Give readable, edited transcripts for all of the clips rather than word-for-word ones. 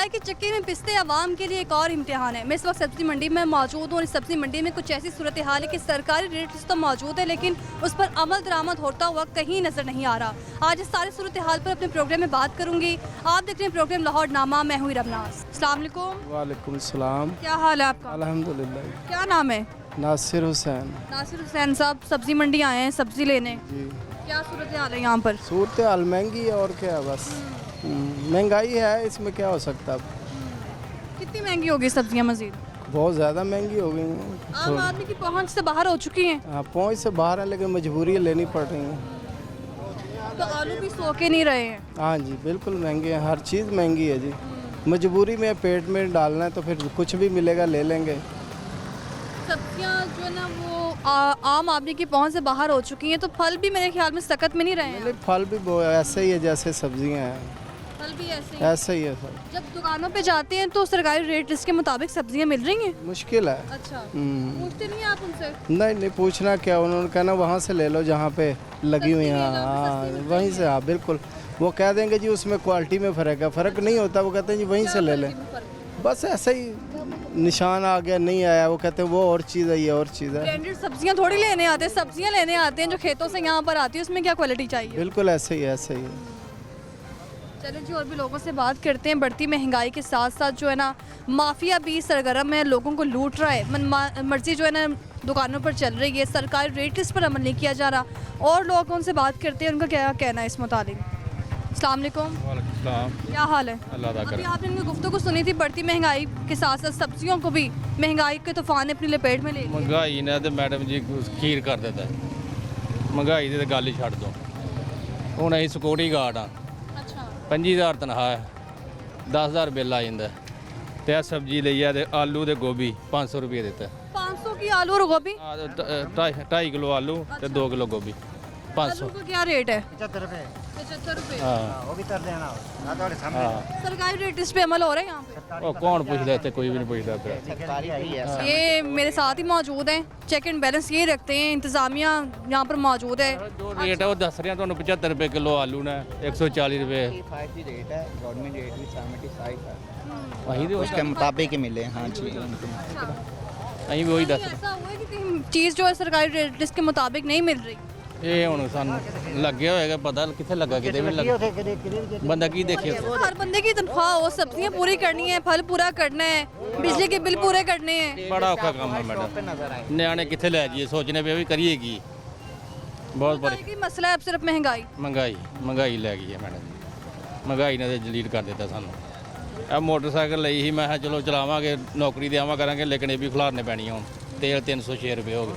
महंगाई के चक्के में पिसते आवाम के लिए एक और इम्तिहान है। मैं इस वक्त सब्जी मंडी में मौजूद हूँ और इस सब्जी मंडी में कुछ ऐसी सूरत हाल है कि सरकारी रेट तो मौजूद है लेकिन उस पर अमल दरामद होता हुआ कहीं नजर नहीं आ रहा। आज इस सारी सूरत हाल पर अपने प्रोग्राम में बात करूंगी। आप देख रहे हैं प्रोग्राम लाहौर नामा, मैं हुई रबनास। अस्सलाम वालेकुम। वालेकुम सलाम। क्या हाल है आपका? अल्हम्दुलिल्लाह। क्या नाम है? नासिर हुसैन। नासिर हुसैन साहब सब्जी मंडी आए हैं सब्जी लेने, जी। क्या सूरत हाल है यहाँ पर? सूरत हाल महंगी है और क्या, बस महंगाई है, इसमें क्या हो सकता है। कितनी महंगी होगी सब्जियाँ? मजीद बहुत ज़्यादा महंगी हो गई हैं। आम आदमी की पहुँच से बाहर हो चुकी हैं। हाँ, पहुँच से बाहर है लेकिन मजबूरी लेनी पड़ रही है। तो आलू भी सो के नहीं रहे हैं। हाँ जी, बिल्कुल महंगे हैं, हर चीज़ महंगी है जी। मजबूरी में पेट में डालना है तो फिर कुछ भी मिलेगा ले लेंगे। सब्जियाँ जो है ना वो आम आदमी की पहुँच से बाहर हो चुकी हैं, तो फल भी मेरे ख्याल में सख्त में नहीं रहे हैं। फल भी ऐसे ही है जैसे सब्जियाँ हैं, फल भी ऐसे ही है सर। जब दुकानों पे जाते हैं तो सरकारी रेट इसके मुताबिक सब्जियाँ मिल रही हैं? मुश्किल है। अच्छा, पूछते नहीं आप उनसे? नहीं पूछना क्या, उन्होंने कहना वहाँ से ले लो जहाँ पे लगी हुई हैं। हाँ, वहीं से। हाँ बिल्कुल, वो कह देंगे जी उसमें क्वालिटी में फ़र्क है। फ़र्क नहीं होता, वो कहते हैं जी वहीं से ले लें। बस ऐसे ही निशान आ गया, नहीं आया, वो कहते हैं वो और चीज़ है, ये और चीज़ है। ब्रांडेड सब्जियाँ थोड़ी लेने आते हैं, सब्जियाँ लेने आते हैं जो खेतों से यहाँ पर आती है, उसमें क्या क्वालिटी चाहिए? बिल्कुल ऐसे ही, ऐसे ही। चलिए जी, और भी लोगों से बात करते हैं। बढ़ती महंगाई के साथ साथ जो है ना माफिया भी सरगर्म है, लोगों को लूट रहा है। मर्जी जो है ना दुकानों पर चल रही है, सरकारी रेट इस पर अमल नहीं किया जा रहा। और लोग उनसे बात करते हैं, उनका क्या कहना है इस मुताबिक। अस्सलाम वालेकुम। क्या हाल है? अभी आपने इनकी गुफ्तगू सुनी थी, बढ़ती महंगाई के साथ साथ सब्जियों को भी महंगाई के तूफान ने अपनी लपेट में ले लिया। महंगाई ने तो मैडम जी खीर कर देता है। महंगाई की तो गल ही छड़ दो। हुण असीं सिक्योरिटी गार्ड हाँ, 25,000 तनख्वाह है, 10,000 बिल आ जाता है। तो यह सब्जी ली है तो आलू तो गोभी 500 रुपये देता है। 500 की आलू और गोभी? 2.5 किलो आलू तो 2 किलो गोभी 500। आलू का क्या रेट है? 75 रुपये। 75 रुपये। हाँ वो भी कर देना हाँ। सरकारी रेट इस पे अमल हो रहे हैं यहाँ पे? और कौन पूछता है? कोई भी नहीं पूछता पे। सरकारी आई है। ये मेरे साथ ही मौजूद हैं, चेक एंड बैलेंस ये रखते हैं, इंतजामिया यहाँ पर मौजूद है। जो रेट है वो दस रहे हैं तो 75 रुपये किलो आलू ने, 140 रुपये। रेट है, गवर्नमेंट रेट भी 75 है, वही तो उसके मुताबिक ही मिले। हाँ जी, अं भी वही दस। ऐसा हुआ है कि चीज़ जो है सरकारी रेट इसके मुताबिक नहीं मिल रही? ये हूँ सानू लगे होएगा पता कितने लगा कितने भी लगा बंदा की देखे। हर बंदे की तनख्वाह हो, सब्जियां पूरी करनी है, फल पूरा करना है, बिजली के बिल पूरे करने हैं। बड़ा औखा काम है मैडम। न्याणे कितने लै जाइए, सोचने पे भी करिए की। बहुत बड़ी मसला है अब सिर्फ महंगाई। महंगाई लै गई है मैडम। महंगाई ने तो जलील कर दिता सानू। अब मोटरसाइकिल ਲਈ ही मैं चलो चलावांगे, नौकरी ਤੇ ਆਵਾਂ ਕਰਾਂਗੇ, लेकिन ये भी खिलारने पैनी है। ਹੁਣ तेल 306 रुपये हो गए।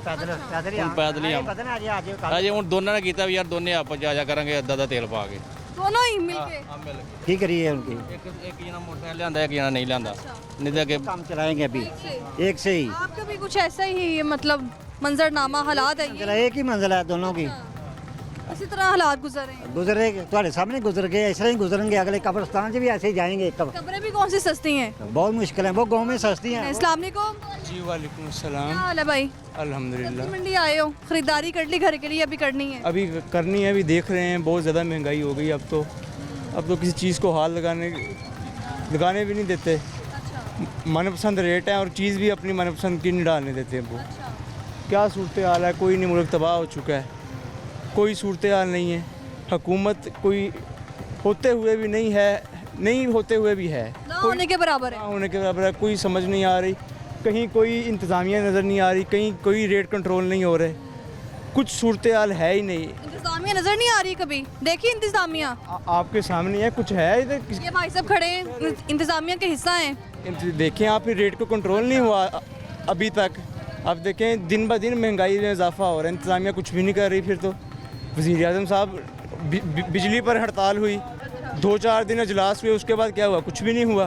पैदल ही अजे हूँ दोनों ने किया भी यार, दोनों आपस आ जा करेंगे अद्धा अद्धा तेल पा के दोनों ही मिलके। ठीक करिए उनकी। एक जना मोटरसाइकिल लिया, एक जना नहीं लिया, नहीं तो अगे काम चलाएंगे अभी एक से ही। आपका भी कुछ ऐसा ही मतलब मंजरनामा हालात है ये? एक ही मंजिल है दोनों की, इसी तरह हालात गुजर रहे हैं। गुजरे तुम्हारे सामने गुजर गए, ऐसे ही गुजरेंगे। अगले कब्रिस्तान से भी ऐसे ही जाएंगे। कब्रें भी कौन सी सस्ती हैं? बहुत मुश्किल है, वो गाँव में सस्ती हैं। अस्सलाम वालेकुम। जी वालेकुम क्या सलाम। हाल है भाई? अल्हम्दुलिल्लाह। मंडी आए हो, खरीदारी कर ली घर के लिए? अभी करनी है? अभी करनी है, अभी देख रहे हैं, बहुत ज़्यादा महंगाई हो गई। अब तो किसी चीज़ को हाल लगाने भी नहीं देते। मनपसंद रेट है और चीज़ भी अपनी मनपसंद की नहीं डालने देते। वो क्या सूरत हाल है, कोई नहीं, मुल्क तबाह हो चुका है, कोई सूरत हाल नहीं है। हुकूमत कोई होते हुए भी नहीं है, नहीं होते हुए भी है, ना होने के बराबर है। होने के बराबर है। कोई समझ नहीं आ रही, कहीं कोई इंतज़ामिया नज़र नहीं आ रही, कहीं कोई रेट कंट्रोल नहीं हो रहे, कुछ सूरत हाल है ही नहीं। इंतजामिया नजर नहीं आ रही कभी? देखिए इंतजामिया आपके सामने है, कुछ है इधर। ये भाई साहब खड़े हैं, इंतजामिया के हिस्सा हैं। देखें आप, रेट को कंट्रोल नहीं हुआ अभी तक। अब देखें दिन ब दिन महंगाई में इजाफा हो रहा है, इंतजामिया कुछ भी नहीं कर रही। फिर तो वज़ीर आज़म साहब बिजली पर हड़ताल हुई, 2-4 दिन इजलास हुए, उसके बाद क्या हुआ? कुछ भी नहीं हुआ।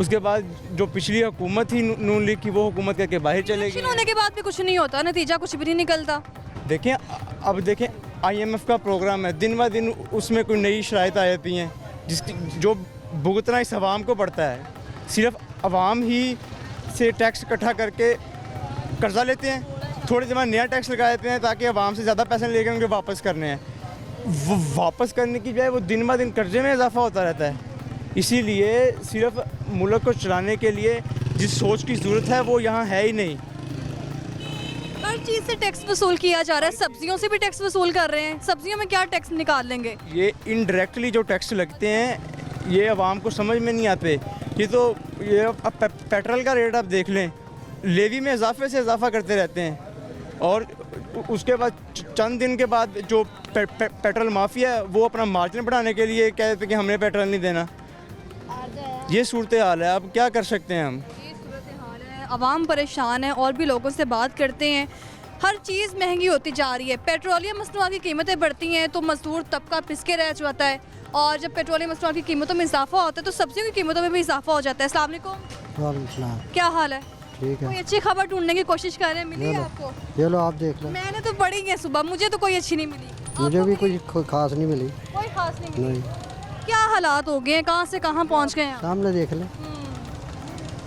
उसके बाद जो पिछली हुकूमत थी नून लीग की, वो हुकूमत करके बाहर चले गई। होने के बाद भी कुछ नहीं होता, नतीजा कुछ भी नहीं निकलता। देखें अब देखें IMF का प्रोग्राम है, दिन ब दिन उसमें कोई नई शराइत आ जाती हैं, जिसकी जो भुगतना इस अवाम को पड़ता है। सिर्फ अवाम ही से टैक्स इकट्ठा करके कर्जा लेते हैं, थोड़े जमा नया टैक्स लगा देते हैं ताकि अवाम से ज़्यादा पैसे लेकर उनको वापस करने हैं। वो वापस करने की बजाय वो दिन ब दिन कर्जे में इजाफा होता रहता है। इसीलिए सिर्फ मुल्क को चलाने के लिए जिस सोच की ज़रूरत है वो यहाँ है ही नहीं। हर चीज़ से टैक्स वसूल किया जा रहा है, सब्जियों से भी टैक्स वसूल कर रहे हैं, सब्जियों में क्या टैक्स निकाल लेंगे? ये इनडायरेक्टली जो टैक्स लगते हैं ये आवाम को समझ में नहीं आते। ये तो ये अब पेट्रोल का रेट आप देख लें, लेवी में इजाफे से इजाफा करते रहते हैं और उसके बाद चंद दिन के बाद जो पेट्रोल माफिया है वो अपना मार्जिन बढ़ाने के लिए कहते हैं कि हमने पेट्रोल नहीं देना। ये सूरत हाल है, अब क्या कर सकते हैं हम? ये सूरत हाल है, आवाम परेशान है। और भी लोगों से बात करते हैं। हर चीज़ महंगी होती जा रही है, पेट्रोलियम मसनूआत की कीमतें बढ़ती हैं तो मजदूर तबका पिसके रह जाता है, और जब पेट्रोलियम मसनूआत की कीमतों में इजाफा होता है तो सब्जियों की कीमतों में भी इजाफा हो जाता है। अस्सलाम वालेकुम, वालेकुम सलाम। क्या हाल है? ठीक कोई है, अच्छी खबर ढूंढने की कोशिश कर रहे हैं, मिली है आपको? ये लो आप देख लो। मैंने तो पढ़ी है सुबह, मुझे तो कोई अच्छी नहीं मिली। मुझे आपको भी मिली? कोई खास नहीं मिली। कोई खास नहीं मिली। नहीं, क्या हालात हो गए हैं, कहाँ से कहाँ पहुँच गए हैं आप? सामने देख ले,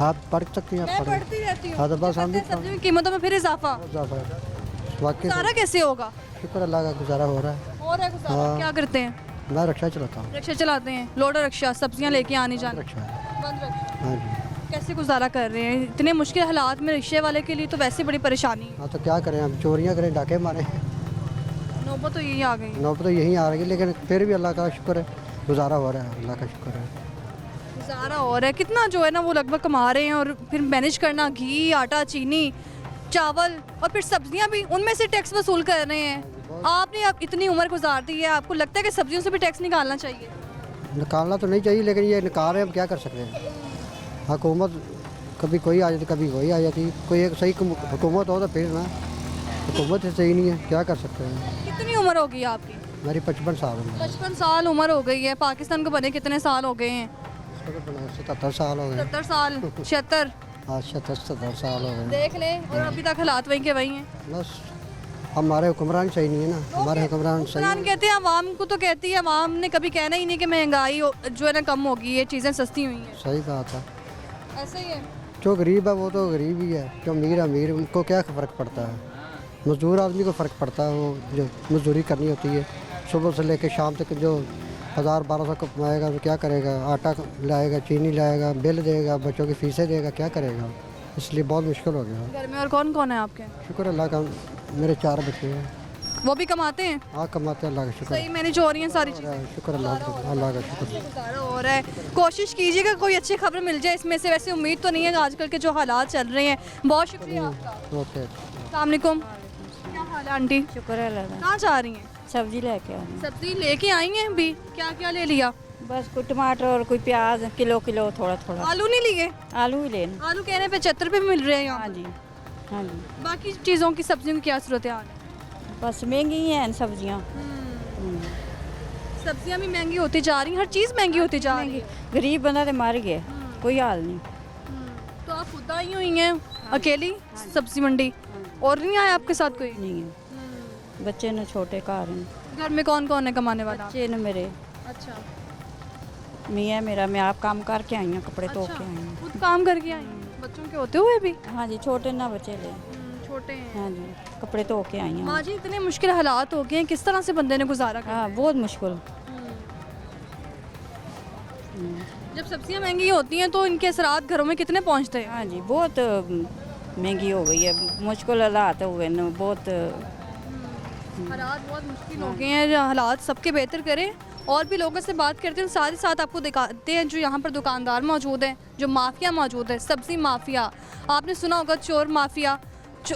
आप पढ़ सकती हैं, मैं आप पढ़ पढ़ती रहती हूँ। हाँ, तो बस हम भी सब्जियों की कीमतों में फिर इजाफा, वाकई सारा कैसे होगा? शुक्र अल्लाह का गुजारा हो रहा है। और है गुजारा? हाँ। क्या करते हैं? मैं रक्षा चलाता हूँ। रिक्शा चलाते हैं, लोडर रिक्शा, सब्जियां लेके आनी जानी। रक्षा है, बंद रक्षा। हाँ जी। कैसे गुजारा कर रहे हैं इतने मुश्किल हालात में? रिक्शे वाले के लिए तो वैसे बड़ी परेशानी है। हाँ तो क्या करें, हम चोरियाँ करें, डाके मारें, नौबत तो यही आ गई। नौबत तो यहीं आ रही है, लेकिन फिर भी अल्लाह का शुक्र है, गुजारा हो रहा है, अल्लाह का शुक्र है। गुजारा और है कितना जो है ना वो लगभग कमा रहे हैं, और फिर मैनेज करना, घी, आटा, चीनी, चावल और फिर सब्जियां भी, उनमें से टैक्स वसूल कर रहे हैं। आपने अब इतनी उम्र गुजार दी है, आपको लगता है कि सब्जियों से भी टैक्स निकालना चाहिए? निकालना तो नहीं चाहिए, लेकिन ये निकाल रहे हैं, हम क्या कर सकते हैं। हुकूमत कभी कोई आ जाती, कभी कोई आ जाती, कोई एक सही हुकूमत हो तो फिर ना, हुकूमत ही सही नहीं है, क्या कर सकते हैं। कितनी उम्र हो गई है आपकी? मेरी 55 साल है। 55 साल उम्र हो गई है। पाकिस्तान को बने कितने साल हो गए हैं? 77 साल हो गए। 70 साल, 76। आज 77 साल हो गए। देख लें, और अभी तक हालात वहीं के वहीं हैं। बस हमारे हुक्मरान सही नहीं है ना, हमारे हुक्मरान सही हुक्मरान कहते हैं, आवाम को तो कहती है, आवाम ने कभी कहना ही नहीं कि महंगाई जो है ना कम होगी, ये चीज़ें सस्ती हुई हैं। सही बात है। ऐसा ही है। जो गरीब है वो तो गरीब ही है, जो अमीर है अमीर, उनको क्या फ़र्क पड़ता है। मज़दूर आदमी को फ़र्क पड़ता है, वो जो मजदूरी करनी होती है सुबह से लेकर शाम तक, जो 1000-1200 कमाएगा तो क्या करेगा, आटा लाएगा, चीनी लाएगा, बिल देगा, बच्चों की फीसें देगा, क्या करेगा। इसलिए बहुत मुश्किल हो गया। घर में और कौन कौन है आपके? शुक्र अल्लाह का, मेरे 4 बच्चे हैं। वो भी कमाते हैं? हाँ कमाते हैं, अल्लाह का शुक्र सही मैनेज हो रही हैं सारी चीज़ें? शुक्र अल्लाह का शुक्र। गुजारा हो रहा है। कोशिश कीजिएगा कोई अच्छी खबर मिल जाए इसमें से। वैसे उम्मीद तो नहीं है आजकल के जो हालात चल रहे हैं। बहुत शुक्रिया आपका। ओके। अस्सलाम वालेकुम, क्या हाल है आंटी? शुक्र है अल्लाह का। कहाँ जा रही हैं? सब्जी लेके आई सब्जी लेके आई हैं अभी? क्या क्या ले लिया? बस कोई टमाटर और कोई प्याज, किलो किलो थोड़ा थोड़ा। आलू नहीं लिए? आलू ही लेना। आलू कहने पे 75 रुपये मिल रहे हैं यहाँ हाँ पर। जी, हाँ जी। बाकी चीज़ों की सब्जियों की क्या सूरत हाल है? बस महंगी ही हैं सब्जियाँ। सब्जियाँ भी महंगी होती जा रही हैं, हर चीज़ महंगी होती जा रही है। गरीब बंदा तो मर गया, कोई हाल नहीं। तो आप खुद आई हुई हैं अकेली सब्जी मंडी, और नहीं आया आपके साथ कोई? नहीं है, बच्चे न छोटे घर हैं। घर में कौन कौन है कमाने वाला? बच्चे न मेरे, अच्छा, मियाँ मेरा, मैं आप काम करके आई हूँ, कपड़े धो अच्छा, के आई हूँ। खुद काम करके आई हैं? बच्चों के होते हुए भी? हाँ जी, छोटे ना बच्चे ले। छोटे हैं। हाँ जी, कपड़े धो के आई हूँ। माँ जी, इतने मुश्किल हालात हो गए हैं, किस तरह से बंदे ने गुजारा किया? हाँ, बहुत मुश्किल। जब सब्जियां महंगी होती हैं तो इनके असरात घरों में कितने पहुंचते हैं? हाँ जी, बहुत महंगी हो गई है, मुश्किल हालात हुए न बहुत। हालात बहुत मुश्किल हो गए हैं। हालात सबके बेहतर करें। और भी लोगों से बात करते हैं, साथ ही साथ आपको दिखाते हैं जो यहाँ पर दुकानदार मौजूद हैं, जो माफिया मौजूद है, सब्जी माफिया। आपने सुना होगा चोर माफिया,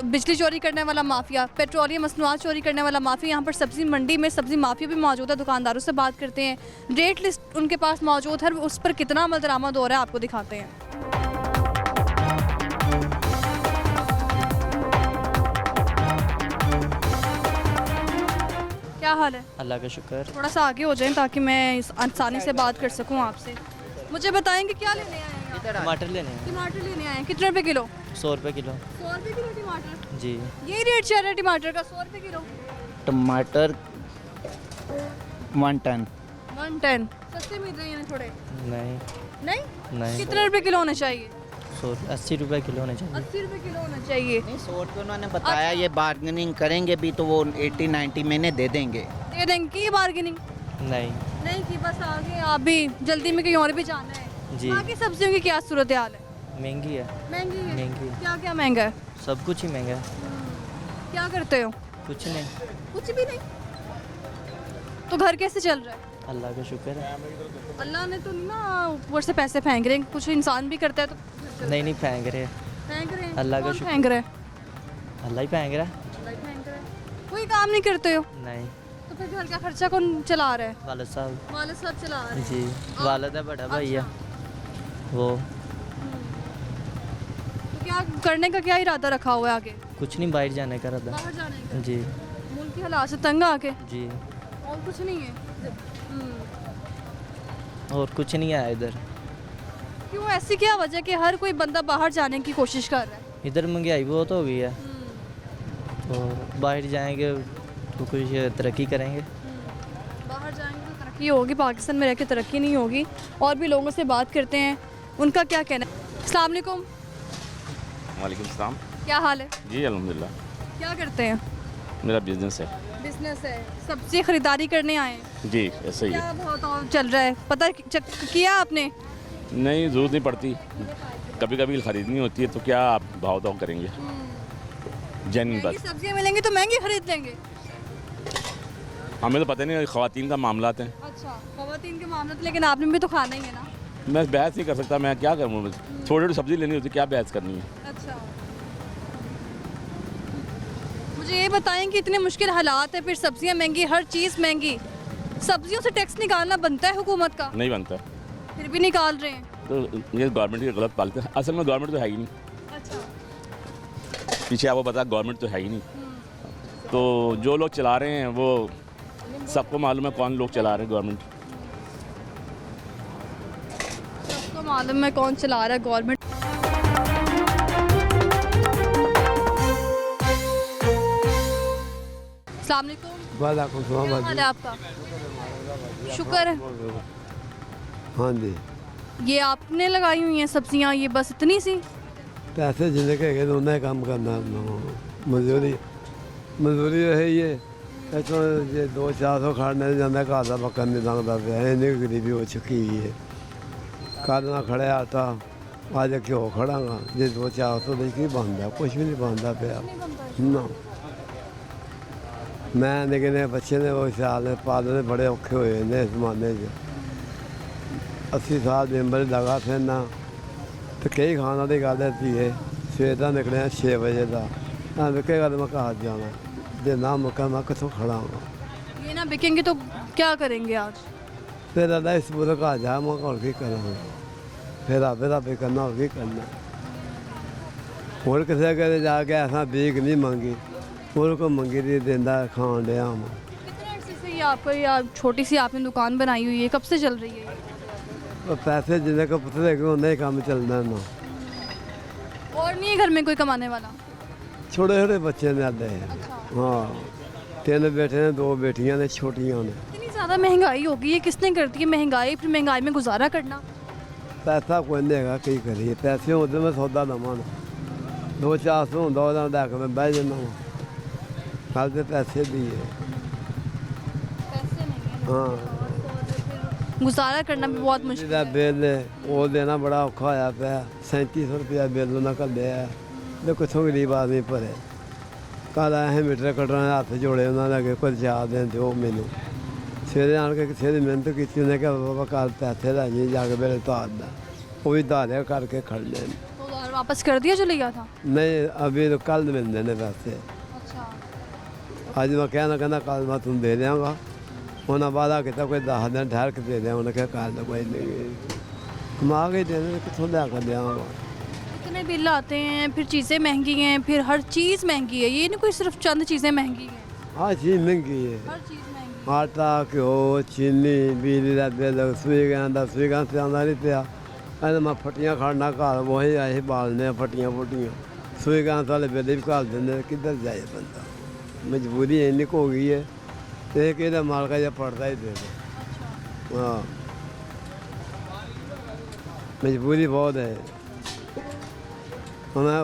बिजली चोरी करने वाला माफिया, पेट्रोलियम मसनूआत चोरी करने वाला माफिया। यहाँ पर सब्जी मंडी में सब्जी माफिया भी मौजूद है। दुकानदारों से बात करते हैं, रेट लिस्ट उनके पास मौजूद है, उस पर कितना अमल दरामद हो रहा है आपको दिखाते हैं। क्या हाल है? अल्लाह का शुक्र। थोड़ा सा आगे हो जाएं ताकि मैं इस आसानी से बात कर सकूं आपसे। मुझे बताएंगे क्या लेने आए हैं आप? टमाटर लेने हैं टमाटर लेने आए हैं, कितने रुपए किलो? 100 रुपये किलो। 100 रुपए किलो टमाटर? जी। यही रेट चल रहा है टमाटर का, 100 रुपए किलो? टमाटर 1 टन। 110 सस्ते मिल रहे हैं थोड़े? नहीं नहीं? नहीं, कितने रुपए किलो होने चाहिए? 80 रुपए किलो होने चाहिए। 80 रुपए किलो होना चाहिए। नहीं 100 रुपये उन्होंने बताया, ये बार्गेनिंग करेंगे भी तो वो 80-90 महीने दे देंगे। दे देंगे की बार्गेनिंग? नहीं, नहीं की, बस आगे आप भी जल्दी में कहीं और भी जाना है। जी। वहाँ की सब्जियों की क्या सूरत हाल है? महंगी है। महंगी है? महंगी है। क्या क्या महंगा है? सब कुछ ही महंगा है। क्या करते हो? कुछ नहीं, कुछ भी नहीं। तो घर कैसे चल रहा है? अल्लाह का शुक्र है। अल्लाह ने तो ना ऊपर से पैसे फेंक रहे हैं, कुछ इंसान भी करता है तो नहीं फेंक रहे, फेंक रहे हैं। अल्लाह का कौन शुक्र। फेंक रहा है? अल्लाह ही फेंक रहा है। अल्लाह ही फेंक रहा है। कोई काम नहीं करते हो नहीं, तो फिर घर का खर्चा कौन चला रहा है? वालिद साहब। वालिद साहब चला रहे हैं। जी, वालिद है बड़ा भैया वो। तो क्या करने का क्या इरादा रखा हुआ है आगे? कुछ नहीं, बाहर जाने का रहा। बाहर जाने का? जी मुल्क की हालात से तंग आके? जी, और कुछ नहीं है? और कुछ नहीं आया इधर। क्यों, ऐसी क्या वजह कि हर कोई बंदा बाहर जाने की कोशिश कर रहा है? इधर महंगाई बहुत हो गई है, तो बाहर जाएंगे तो कुछ तरक्की करेंगे। बाहर जाएंगे तो तरक्की होगी, पाकिस्तान में रह के तरक्की नहीं होगी। और भी लोगों से बात करते हैं, उनका क्या कहना है। अस्सलाम वालेकुम। वालेकुम सलाम। क्या हाल है? जी अल्हम्दुलिल्लाह, क्या करते हैं? मेरा बिजनेस है। बिजनेस है, सब्जी खरीदारी करने आए हैं। जी ऐसे ही क्या है। भाव चल रहा है, पता किया आपने? नहीं, ज़रूरत नहीं पड़ती, कभी कभी खरीदनी होती है तो क्या आप भाव ताव करेंगे। जैन महंगी बस, सब्जियां मिलेंगी तो महंगी खरीद लेंगे। हमें तो पता नहीं, ख़वातीन का मामला है। अच्छा, खवातीन के मामले तो, लेकिन आपने भी तो खाना ही है ना। मैं बहस नहीं कर सकता, मैं क्या करूँ, थोड़ी थोड़ी सब्ज़ी लेनी होती है, क्या बहस करनी है। अच्छा, मुझे ये बताएं कि इतने मुश्किल हालात है, फिर सब्जियां महंगी, हर चीज़ महंगी, सब्जियों से टैक्स निकालना बनता है हुकूमत का? नहीं बनता, फिर भी निकाल रहे हैं। तो ये गवर्नमेंट की गलत पालते हैं। असल में गवर्नमेंट तो है ही नहीं, अच्छा, पीछे आपको पता गवर्नमेंट तो है ही नहीं। तो जो लोग चला रहे हैं वो सबको मालूम है कौन लोग चला रहे हैं। गवर्नमेंट सबको मालूम है कौन चला रहा है, गवर्नमेंट। अस्सलाम वालेकुम। वालेकुम क्या सलाम। हाल है आपका? शुक्र है। हाँ जी, ये आपने लगाई हुई हैं सब्जियां, ये बस इतनी सी? पैसे जिन्हें कहे तो उन्हें काम करना, मजदूरी मजदूरी है ये। इतों जे 200-400 खाने जाता, घर का पक्का नहीं लगता पाया, इन्नी गरीबी हो चुकी है। कल ना खड़े आटा, अज घ्यो खड़ागा, जे 200-400 की की बनता, कुछ भी नहीं बनता पाया ना। मैं निके ने बच्चे ने वो सियाल ने पालने बड़े औखे हुए ने इस जमाने 80 साल ਦੀ उम्र लगा फिरना तो कई खाना की गल है। सवेर का निकलिया 6 बजे का, हाँ विकेगा तो मैं घर जाना, जे ना मुका मैं कितों खड़ा हूँ। ये ना बिकेंगे तो क्या करेंगे आज? फिर अदा इस पूरे घर जा मैं और की करा, फिर आप करना और की करना। और किसी के जाके ऐसा बीक नहीं मंगी, और को मंगी थी देंदा खान दिया मैं। कितने अर्से से ये आपको, या छोटी सी आपने दुकान बनाई हुई है, कब से चल रही है ये? तो पैसे जिन्हें को पुतले को उन्हें काम चलना ना। और नहीं है घर में कोई कमाने वाला? छोटे छोटे बच्चे ने आते हैं। हाँ, 3 बेटे ने, 2 बेटियां ने, छोटियां ने। इतनी ज़्यादा महंगाई हो गई है, किसने कर दी है महंगाई? फिर महंगाई में गुजारा करना। पैसा कोई नहीं है, कई करिए, पैसे होते मैं सौदा लवा ना, 200-400 होंगे वह लैके मैं बह जाना वा। कल तो पैसे भी है। पैसे नहीं है, हाँ, गुजारा करना भी बहुत मुश्किल बिजली का है। बिल है वो देना बड़ा औखा होया पाया। 3700 रुपया बिल उन्हें घल्लिया है, तो कितों गरीब आदमी भरे। कल असें मीटर कट्टने हत्थ जोड़े उन्होंने अगे कुछ जा दें दो मैनू। सवेरे आन के किसी ने मेहनत की, उन्हें कहा बाबा कल पैसे लै जी जाके मेरे धार दा, वो भी धारे करके खड़ लें। तो उधार वापस कर दिया जो लिया था? नहीं, अभी तो कल मिलने ने पैसे। अच्छा, अज मैं कहना कल मैं तुम दे देंगा, उन्हें वादा किया कोई 10 दिन ठहर के दे दें, उन्हें कहा कल तो कोई नहीं कमा के देने, कितों लिया देंगा। इतने बिल आते हैं, फिर चीज़ें महंगी हैं, फिर हर चीज़ महंगी है, ये नहीं कोई सिर्फ चंद चीज़ें महंगी हैं, हर चीज़ महंगी है। हर चीज़ महंगी। आटा घ्यो चीनी बिजली का बिल सूई गया से आंदा नहीं पाया। अरे मैं फटियां खड़ना घर वही आए बालने फटियां फुटियां सूई गैस वाले बिल भी घाल देंगे, किधर जाए बंदा। मजबूरी इन्नी हो गई है तो एक मालका या पड़ता ही दे दो। हाँ, मजबूरी बहुत है। मैं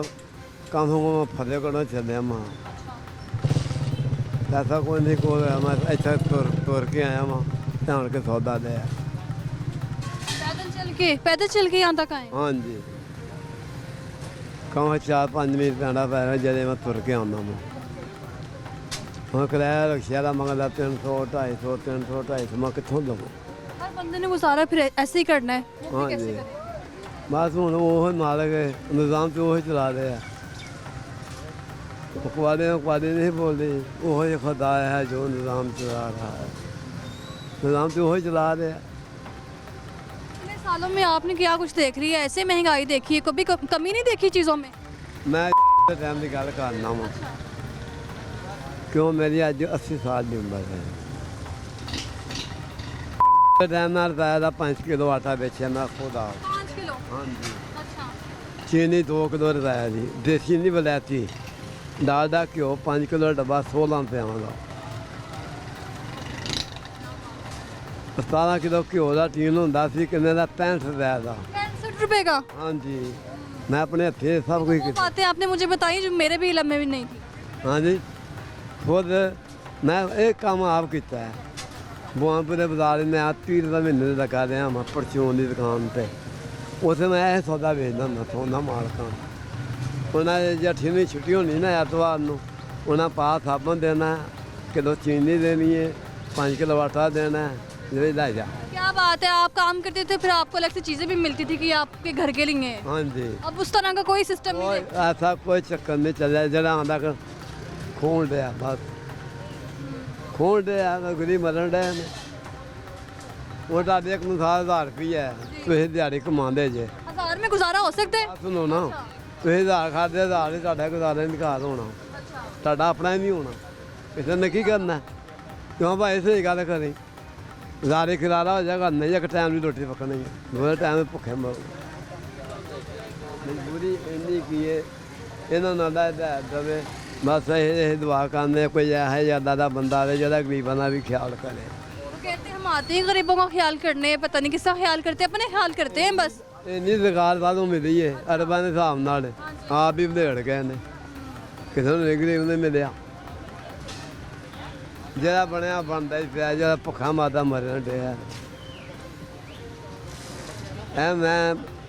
कम से कम फतेहगढ़ चलिया मां, पैसा कोई नहीं को, मैं इतना तुर के आया वहाँ ਤੇ ਆਣ ਕੇ ਸੌਦਾ ਲਿਆ। पैदल चल के यहाँ तक आए? ਹਾਂਜੀ ਕਹਾਂ 4-5 ਮਿੰਟ ਪੈਣਾ ਪੈ ਰਿਹਾ ਜਦੇ ਮੈਂ ਤੁਰ ਕੇ ਆਉਂਦਾ ਮੈਂ। ਹੁਣ ਕਿਰਾਇਆ ਰਿਕਸ਼ਾ ਦਾ ਮੰਗਦਾ 300 250 300 250 ਮੈਂ ਕਿੱਥੋਂ ਲਵਾਂ। हर बंदे ने गुजारा फिर ऐसे ही करना है, वो भी कैसे ਹਾਂਜੀ करे? ਬਸ ਹੁਣ ਉਹ ਮਾਲਕ ਨਿਜ਼ਾਮ ਤੇ ਉਹ ਚਲਾ ਰਹੇ ਆ। ਕੁਆਦੇ ਨਹੀਂ ਬੋਲਦੇ, ਉਹ ਹੀ ਖੁਦਾ ਹੈ ਜੋ ਨਿਜ਼ਾਮ ਚਲਾ रहा है। निज़ाम तो वही चला रहे हैं। इतने सालों में आपने क्या कुछ देख रही है, ऐसे महंगाई देखी है, कभी कमी नहीं देखी चीज़ों में? मैं टाइम की गल करना वा क्यों मेरी अज 80 साल की उम्र है। टाइम रताया का 5 किलो आटा बेचा मैं खुद आ। 5 किलो? हाँ जी। अच्छा। चीनी 2 किलो रताया जी, देसी नहीं वलैती, डालडा घ्यो 5 किलो डब्बा 16 रुपये का, 17 किलो घ्यो का टीन होंदा सी किन्ने दा 65 रुपये का। 65 रुपए का? हाँ जी, मैं अपने हथे सब कुछ वो बातें आपने मुझे बताई जो मेरे भी इलम में भी नहीं थी। हाँ जी, खुद मैं एक काम आप किया है। बुआनपुरे बाजार में 30 रुपये महीने लगा रहा मैं परचून की दुकान पर, उत्थे मैं यह सौदा बेचता हूँ सोना मालकान। उन्हें जठी में छुट्टी होनी ना एतवार को, उन्हें पा साबन देना, किलो चीनी देनी है, 5 किलो आटा देना है, ले जा। क्या बात है, आप काम करते थे फिर आपको अलग से चीज़ें भी मिलती थी कि आपके घर के लिए है? हाँ जी। अब उस तरह का कोई सिस्टम नहीं कोई ऐसा कोई चक्कर नहीं चलिया, जरा आंदा कर खोल दिया बस, खोल दिया गरीब मरन डे ने। वो डाले एक मिसाल 1000 रुपया है, तुम दिहाड़ी कमाते जे 1000 में गुजारा हो सकता है? सुनो ना, तुम 1000 खाते 1000 ही तुहाडा गुजारा नहीं घर होना, तुहाडा अपना ही नहीं होना, किसी ने की करना। क्यों भाई सही गल करी, गुजारे खिलारा हो जाएगा नहीं, एक टाइम की रोटी पकनी है, दूसरे टाइम भुखे मरो। मजबूरी इन्नी की है, इन्होंने दे बस ये दुआ करने कोई ऐसा ज्यादा का बंदा आए जो गरीबों का भी ख्याल करे। वो कहते हैं हम आते हैं गरीबों का ख्याल करने, पता नहीं किसका ख्याल करते हैं, अपने ख्याल करते हैं बस। इन्नी सरकार वालों मिली है अरबा के हिसाब नाल, आप भी बधेड़ गए ने, किसी ने गरीब ने मिलिया। जरा बनया बनता ही पाया, जरा भुखा माता मरन डया। मैं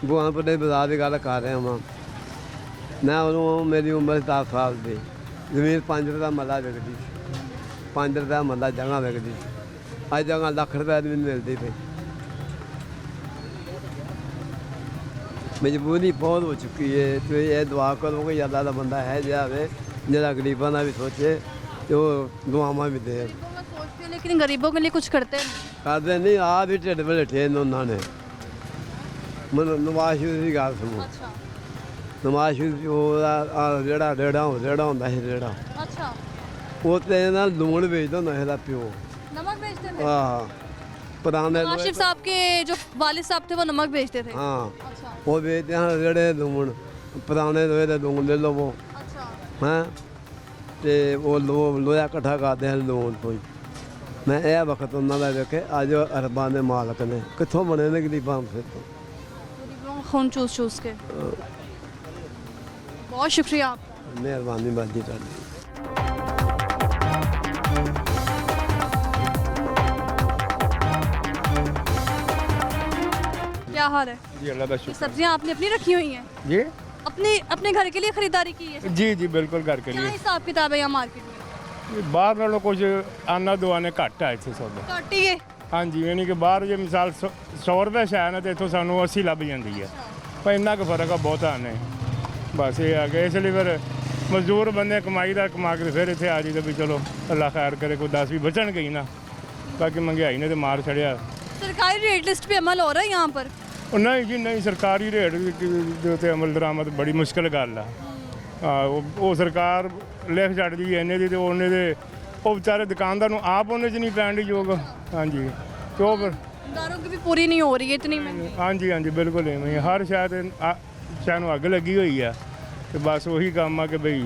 बुआनपुर बाजार की गल कर रहा वहाँ, मैं उदों मेरी उम्र 10 साल की, जमीन 5 रुपये मल्ला विकती, 5 रुपये मल्ला जगह विकती, अज जगह लाख रुपये की भी मिलती पई। मजबूरी बहुत हो चुकी है, तो ये दुआ करो कोई ज़्यादा का बंदा है जरा गरीबों का भी सोचे, तो दुआवां भी दे। सोचते हैं लेकिन गरीबों के लिए कुछ करते हैं। करते नहीं, आप भी ढिड बैठे उन्होंने। नवाज शरीफ की गल सुनो, नवाज शरीफ रेड़ा रेड़ा होंदा सी रेड़ा, अच्छा, वो तो लून बेचता होंदा सी प्यो। नमक बेचते थे? हाँ, पुराने नवाज शरीफ साहब के जो वालिद साहब थे वो नमक बेचते थे? हाँ, अच्छा। वो बेचते हैं रेड़े लून, पुराने लोहे के लून ले लो वो, अच्छा। हैं तो वो लोहा इकट्ठा करते हैं लोन तो ही। मैं यह वक्त उन्होंने देखे अज अरबां के मालक ने कितों बने ने गरीबां फिर तो गरीबों का खून चूस चूस के। बहुत शुक्रिया आपका, मेहरबानी बाजी तुहाडी। क्या हाल है? जी अल्लाह का ये शुक्र। सब्जियां आपने अपनी रखी हुई हैं? जी अपने घर के लिए खरीदारी की है? जी जी बिल्कुल घर के क्या लिए। हिसाब किताब है यहाँ मार्केट में? बाहर नालों कुछ आना दुआने घट है इतने सौदा। घट ही है? हाँ जी, यानी कि बाहर जो मिसाल 100 रुपये शै ना तो इतों सानू 80 लभ जाती है, पर इन्ना कुछ फर्क है बहुत आने। बस ये आ गया, इसलिए फिर मजदूर बंदे कमाई का कमा के फिर इतने आ जाइए भी चलो अल्लाह खैर करे, कोई 10 भी बचन गई ना, बाकी महंगाई ने तो मार छड़िया। सरकारी रेट लिस्ट पे अमल हो रहा है यहाँ पर? नहीं जी नहीं, सरकारी रेट ते अमल दरामद बड़ी मुश्किल गल है। वो सरकार लिख छड़दी इन्ने दी, उन्ने दे वो बेचारे दुकानदार नूं आप उन्ने च नहीं पैण दी योग। हाँ जी, तो फिर दुकानदारों की भी पूरी नहीं हो रही है इतनी महंगी। हाँ जी हाँ जी बिल्कुल इवें ही, हर शायद शै नूं अग लगी हुई है, तो बस वही काम है कि बई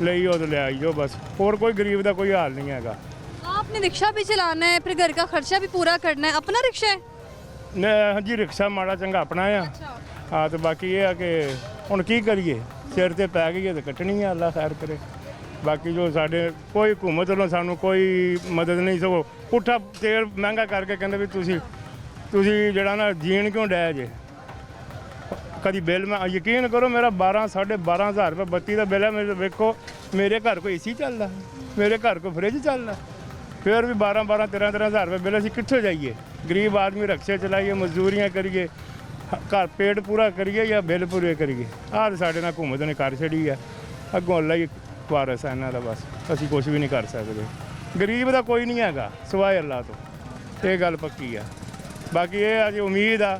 लईओ तो ले आईओ, बस होर कोई गरीब का कोई हाल नहीं हैगा। आपने रिक्शा भी चलाना है, फिर घर का खर्चा भी पूरा करना है, अपना रिक्शा है? हाँ जी, रिक्शा माड़ा चंगा अपना आ। हाँ, तो बाकी ये है कि हुण की करिए, सिर ते पै गई है तो कट्टनी है, अल्लाह खैर करे। ਬਾਕੀ ਜੋ ਸਾਡੇ ਕੋਈ ਹਕੂਮਤ ਵੱਲੋਂ ਸਾਨੂੰ ਕੋਈ ਮਦਦ ਨਹੀਂ, ਸਗੋਂ ਪੁੱਠਾ ਤੇਲ ਮਹਿੰਗਾ ਕਰਕੇ ਕਹਿੰਦੇ ਵੀ ਤੁਸੀਂ ਜਿਹੜਾ ਨਾ ਜੀਣ ਕਿਉਂ ਡੈ ਜੇ। ਕਦੀ ਬਿੱਲ ਮੈਂ ਯਕੀਨ ਕਰੋ ਮੇਰਾ 12,500 ਰੁਪਏ ਬੱਤੀ ਦਾ ਬਿੱਲ ਹੈ। ਮੇਰੇ ਵੇਖੋ ਮੇਰੇ ਘਰ ਕੋਈ ਏਸੀ ਚੱਲਦਾ, ਮੇਰੇ ਘਰ ਕੋਈ ਫਰਿੱਜ ਚੱਲਦਾ, ਫਿਰ ਵੀ 13,000 ਰੁਪਏ ਬਿੱਲ ਅਸੀਂ ਕਿੱਥੋਂ ਜਾਈਏ? ਗਰੀਬ ਆਦਮੀ ਰਕਸ਼ੇ ਚਲਾਈਏ, ਮਜ਼ਦੂਰੀਆਂ ਕਰੀਏ, ਘਰ ਪੇਟ ਪੂਰਾ ਕਰੀਏ ਜਾਂ ਬਿੱਲ ਪੂਰੇ ਕਰੀਏ। ਆਹ ਸਾਡੇ ਨਾਲ ਹਕੂਮਤ ਨੇ ਕਰ ਛੜੀ ਹੈ, ਅੱਗੋਂ ਅੱਲਾ ਹੀ ਵਾਰਸ ਹੈ ਇਹਨਾਂ ਦਾ, ਬਸ ਅਸੀਂ ਕੁਝ ਵੀ ਨਹੀਂ ਕਰ ਸਕਦੇ। ਗਰੀਬ ਦਾ ਕੋਈ ਨਹੀਂ ਹੈਗਾ ਸਿਵਾਏ ਅੱਲਾ ਤੋਂ, ਇਹ ਗੱਲ ਪੱਕੀ ਆ। ਬਾਕੀ ਇਹ ਅੱਜ ਉਮੀਦ ਆ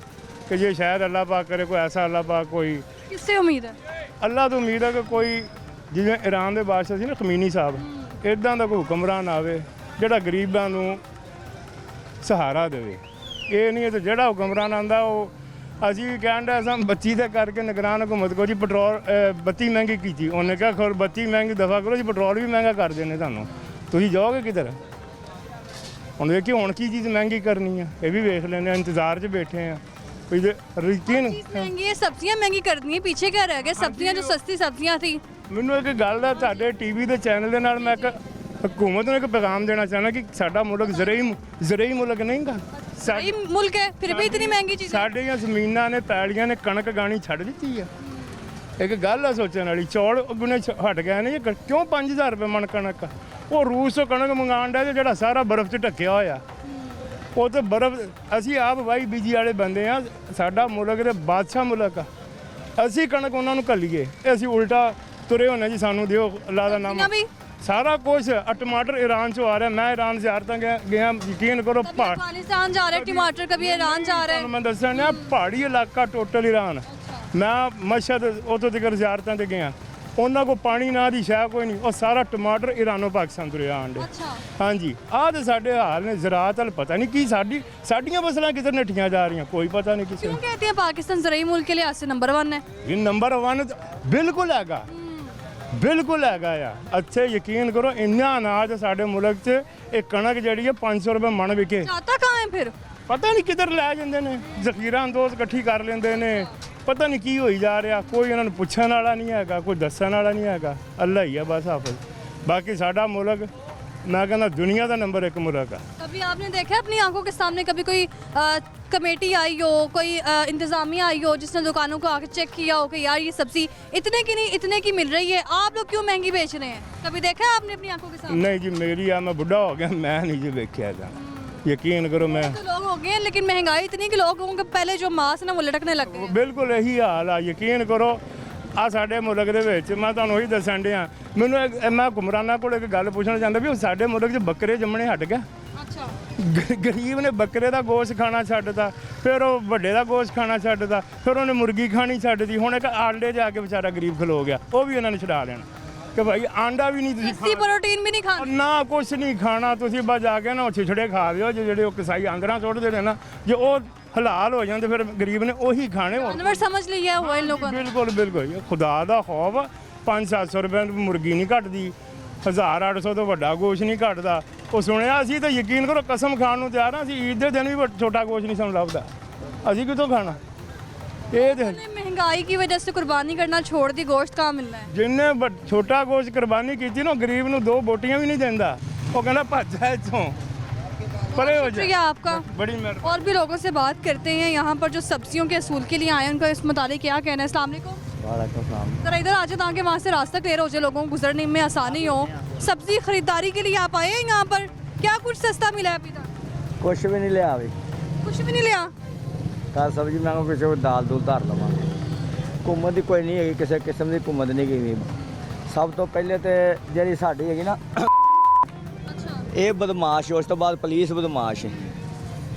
ਕਿ ਜੇ ਸ਼ਾਇਦ ਅੱਲਾ ਪਾਕ ਕਰੇ ਕੋਈ ਐਸਾ ਅੱਲਾ ਪਾਕ ਕੋਈ किससे उम्मीद है? ਅੱਲਾ ਤੋਂ ਉਮੀਦ ਹੈ ਕਿ ਕੋਈ ਜਿਵੇਂ ਈਰਾਨ ਦੇ ਬਾਦਸ਼ਾਹ ਸੀ ਨਾ ਖਮੀਨੀ ਸਾਹਿਬ, ਇੱਦਾਂ ਦਾ ਕੋਈ ਹੁਕਮਰਾਨ ਆਵੇ ਜਿਹੜਾ ਗਰੀਬਾਂ ਨੂੰ ਸਹਾਰਾ ਦੇਵੇ। ਇਹ ਨਹੀਂ ਹੈ ਤੇ ਜਿਹੜਾ ਹੁਕਮਰਾਨ ਆਉਂਦਾ ਉਹ ਅਸੀਂ ਵੀ ਕਹਿਣ ਡਿਆ ਸਾਂ ਬੱਤੀ ਦੇ ਕਰਕੇ ਨਿਗਰਾਨ ਹਕੂਮਤ ਕੋ ਜੀ ਪੈਟਰੋਲ ਬੱਤੀ ਮਹਿੰਗੀ ਕੀਤੀ, ਉਹਨੇ ਕਿਹਾ ਖੋਰ ਬੱਤੀ ਮਹਿੰਗੀ ਦਫਾ ਕਰੋ ਜੀ, ਪੈਟਰੋਲ ਵੀ ਮਹਿੰਗਾ ਕਰ ਦੇਣੇ ਤੁਹਾਨੂੰ, ਤੁਸੀਂ ਜਾਓਗੇ ਕਿੱਧਰ? ਹੁਣ ਵੇਖੀ ਹੁਣ ਕੀ ਚੀਜ਼ ਮਹਿੰਗੀ ਕਰਨੀ ਆ, ਇਹ ਵੀ ਵੇਖ ਲੈਂਦੇ, ਇੰਤਜ਼ਾਰ 'ਚ ਬੈਠੇ ਆ। चीज़ महंगी है, सब्जियां महंगी कर दी हैं, पीछे क्या रह गए? सब्जियां जो सस्ती सब्जियां थी। ਮੈਨੂੰ ਇੱਕ ਗੱਲ ਦਾ ਤੁਹਾਡੇ ਟੀਵੀ ਦੇ ਚੈਨਲ ਦੇ ਨਾਲ ਮੈਂ ਇੱਕ ਹਕੂਮਤ ਨੂੰ ਇੱਕ ਪੈਗਾਮ ਦੇਣਾ ਚਾਹੁੰਦਾ ਕਿ ਸਾਡਾ ਮੁਲਕ ਜ਼ਰਈ ਮੁਲਕ ਨਹੀਂਗਾ। सही मुल्क है फिर भी इतनी महंगी चीज़। ਸਾਡੀਆਂ ਜ਼ਮੀਨਾਂ ਨੇ, ਪੈਲੀਆਂ ਨੇ ਕਣਕ ਗਾਣੀ ਛੱਡ ਦਿੱਤੀ ਆ। ਇੱਕ ਗੱਲ ਆ ਸੋਚਣ ਵਾਲੀ, ਚੌਲ ਅੱਗੋਂ ਹਟ ਗਏ ਨੇ, ਇਹ ਕਿਉਂ 5,000 ਰੁਪਏ ਮਣ ਕਣਕ? ਉਹ ਰੂਸ ਤੋਂ ਕਣਕ ਮੰਗਾਉਣ ਦਾ ਜਿਹੜਾ ਸਾਰਾ ਬਰਫ਼ 'ਚ ਢੱਕਿਆ ਹੋਇਆ, ਉਹ ਤੇ ਬਰਫ਼ ਅਸੀਂ ਆਪ ਵਾਈ ਬੀਜੀ ਵਾਲੇ ਬੰਦੇ ਆ। ਸਾਡਾ ਮੁਲਕ ਦੇ ਬਾਦਸ਼ਾਹ ਮੁਲਕ ਆ, ਅਸੀਂ ਕਣਕ ਉਹਨਾਂ ਨੂੰ ਘੱਲੀਏ, ਇਹ ਅਸੀਂ ਉਲਟਾ ਤੁਰੇ ਹੁੰਦੇ ਜੀ, ਸਾਨੂੰ ਦਿਓ ਅੱਲਾ ਦਾ ਨਾਮ। ਸਾਰਾ ਕੁਝ ਟਮਾਟਰ ਈਰਾਨ 'ਚੋਂ ਆ ਰਿਹਾ, ਮੈਂ ਈਰਾਨ ਜ਼ਿਆਰਤਾਂ ਗਿਆ, ਯਕੀਨ ਕਰੋ अफगानिस्तान जा रहा है टमाटर, कभी ईरान जा रहा है। ਮੈਂ ਦੱਸਿਆ ਨਾ ਪਹਾੜੀ ਇਲਾਕਾ ਟੋਟਲ ਈਰਾਨ। ਮੈਂ ਮਸ਼ਹਦ ਉੱਥੋਂ ਤੱਕ ਜ਼ਿਆਰਤਾਂ ਤੇ ਗਿਆ, ਉਹਨਾਂ ਕੋਲ ਪਾਣੀ ਨਾ ਦੀ ਸ਼ੈ ਕੋਈ ਨਹੀਂ, ਉਹ ਸਾਰਾ ਟਮਾਟਰ ਈਰਾਨੋਂ ਪਾਕਿਸਤਾਨ ਤੁਰਿਆ ਆਂਡੇ। ਹਾਂਜੀ ਆਹ ਤੇ ਸਾਡੇ ਹਾਲ ਨੇ ਜ਼ਰਾਤ ਵੱਲ ਪਤਾ ਨਹੀਂ ਕੀ ਸਾਡੀਆਂ ਫਸਲਾਂ ਕਿੱਧਰ ਨੱਠੀਆਂ ਜਾ ਰਹੀਆਂ, ਕੋਈ ਪਤਾ ਨਹੀਂ ਕਿਸੇ क्यों ਨੂੰ। कहते हैं पाकिस्तान ज़रूरी मुल्क के लिहाज से नंबर 1 है? ਇਹ ਨੰਬਰ 1 ਬਿਲਕੁਲ ਹੈਗਾ, ਬਿਲकुल ਹੈਗਾ ਆ। ਅੱਛੇ ਯਕੀਨ ਕਰੋ ਇੰਨਾ ਅਨਾਜ ਸਾਡੇ ਮੁਲਕ 'ਚ, ਇਹ ਕਣਕ ਜਿਹੜੀ ਹੈ 500 ਰੁਪਏ ਮਣ ਵਿਕੇ। जाता कहाँ है फिर? ਪਤਾ ਨਹੀਂ ਕਿੱਧਰ ਲੈ ਜਾਂਦੇ ਨੇ, ਜ਼ਖੀਰਾ ਅੰਦੋਜ਼ ਇਕੱਠੀ ਕਰ ਲੈਂਦੇ ਨੇ, ਪਤਾ ਨਹੀਂ ਕੀ ਹੋਈ ਜਾ ਰਿਹਾ। ਕੋਈ ਉਹਨਾਂ ਨੂੰ ਪੁੱਛਣ ਵਾਲਾ ਨਹੀਂ ਹੈਗਾ, ਕੋਈ ਦੱਸਣ ਵਾਲਾ ਨਹੀਂ ਹੈਗਾ, ਅੱਲਾ ਹੀ ਆ ਬਸ ਹਾਫਿਜ਼। ਬਾਕੀ ਸਾਡਾ ਮੁਲਕ मैं कहना दुनिया का नंबर 1 मुल्क है। कभी आपने देखा अपनी आंखों के सामने कभी कोई कमेटी आई हो, कोई इंतजामिया आई हो जिसने दुकानों को आके चेक किया हो कि यार ये सब्जी इतने की नहीं इतने की मिल रही है, आप लोग क्यों महंगी बेच रहे हैं? कभी देखा है आपने अपनी आंखों के सामने? नहीं जी, मेरी मैं बुढ़ा हो गया, मैं नहीं जी देखा था, यकीन करो। मैं तो लोग हो गए हैं, लेकिन महंगाई इतनी कि लोगों के पहले जो मांस ना वो लटकने लग गए। बिल्कुल यही हाल है, यकीन करो। ਆ ਸਾਡੇ ਮੁਲਕ ਦੇ ਵਿੱਚ ਮੈਂ ਤੁਹਾਨੂੰ ਉਹੀ ਦੱਸਣ ਡਿਆ, ਮੈਨੂੰ ਮੈਂ ਹੁਕਮਰਾਨਾਂ ਕੋਲ ਇੱਕ ਗੱਲ ਪੁੱਛਣਾ ਚਾਹੁੰਦਾ ਵੀ ਉਹ ਸਾਡੇ ਮੁਲਕ 'ਚ ਬੱਕਰੇ ਜੰਮਣੇ ਹਟ ਗਿਆ। ਅੱਛਾ, ਗਰੀਬ ਨੇ ਬੱਕਰੇ ਦਾ ਗੋਸ਼ਤ ਖਾਣਾ ਛੱਡਤਾ, ਫਿਰ ਉਹ ਵੱਡੇ ਦਾ ਗੋਸ਼ਤ ਖਾਣਾ ਛੱਡਤਾ, ਫਿਰ ਉਹਨੇ ਮੁਰਗੀ ਖਾਣੀ ਛੱਡਦੀ, ਹੁਣ ਇੱਕ ਆਂਡੇ 'ਚ ਆ ਕੇ ਵਿਚਾਰਾ ਗਰੀਬ ਖਲੋ ਗਿਆ, ਉਹ ਵੀ ਉਹਨਾਂ ਨੇ ਛਡਾ ਲੈਣਾ ਕਿ ਭਾਈ ਆਂਡਾ ਵੀ ਨਹੀਂ ਤੁਸੀਂ देसी प्रोटीन भी नहीं खाना ਨਾ, ਕੁਛ ਨਹੀਂ ਖਾਣਾ ਤੁਸੀਂ, ਬਸ ਜਾ ਕੇ ਨਾ ਉਹ ਛਿਛੜੇ ਖਾ ਦਿਓ ਜਿਹੜੇ ਉਹ ਕਸਾਈ ਆਂਗਰਾਂ ਸੁੱਟਦੇ ਨੇ ਨਾ, ਜੇ ਉਹ ਹਲਾਲ ਹੋ ਜਾਂਦੇ ਫਿਰ ਗਰੀਬ ਨੇ ਉਹੀ ਖਾਣੇ। जानवर समझ लिया हुआ इन लोगों ने। ਬਿਲਕੁਲ ਬਿਲकुल, ਖੁਦਾ ਦਾ ਖੌਫ, 500-700 ਰੁਪਏ ਦੀ ਮੁਰਗੀ ਨਹੀਂ ਘਟਦੀ, 1800 ਤੋਂ ਵੱਡਾ ਗੋਸ਼ਤ ਨਹੀਂ ਘਟਦਾ। ਉਹ ਸੁਣਿਆ ਅਸੀਂ ਤਾਂ ਯਕੀਨ ਕਰੋ ਕਸਮ ਖਾਣ ਨੂੰ ਤਿਆਰ ਹਾਂ, ਅਸੀਂ ਈਦ ਦੇ ਦਿਨ ਵੀ ਛੋਟਾ ਗੋਸ਼ਤ ਨਹੀਂ ਸਾਨੂੰ ਲੱਭਦਾ, ਅਸੀਂ ਕਿੱਥੋਂ ਖਾਣਾ? ਇਹ ਤੇ महंगाई की वजह से कुर्बानी करना छोड़ दी, गोश्त कहाँ मिलना है? ਜਿੰਨੇ ਛੋਟਾ ਗੋਸ਼ਤ ਕੁਰਬਾਨੀ ਕੀਤੀ ਨਾ, ਗਰੀਬ ਨੂੰ 2 ਬੋਟੀਆਂ ਵੀ ਨਹੀਂ ਦਿੰਦਾ, ਉਹ ਕਹਿੰਦਾ ਭੱਜ ਜਾ ਇੱਥੋਂ, परे हो जाए। शुक्रिया आपका। बड़ी मेहरबानी। और भी लोगों से बात करते हैं यहाँ पर जो सब्जियों के असूल के लिए आए हैं, उनका इस मुताबिक क्या कहना है? अस्सलाम वालेकुम। जरा इधर आ जाए ताकि वहाँ से रास्ता क्लियर हो जाए, लोगों को गुजरने में आसानी हो। सब्जी खरीदारी के लिए आप आए हैं यहाँ पर, क्या कुछ सस्ता मिला है अभी तक? कुछ भी नहीं लिया भाई, कुछ भी नहीं लिया। कल सब्जी मैं किसी को दाल दूल धर लवांगे। हुकूमत की कोई नहीं है, किसी किस्म की हुकूमत नहीं गई। सब तो पहले तो जी साड़ी हैगी ना ਇਹ ਬਦਮਾਸ਼, ਉਸ ਤੋਂ ਬਾਅਦ ਪੁਲਿਸ ਬਦਮਾਸ਼ ਹੈ।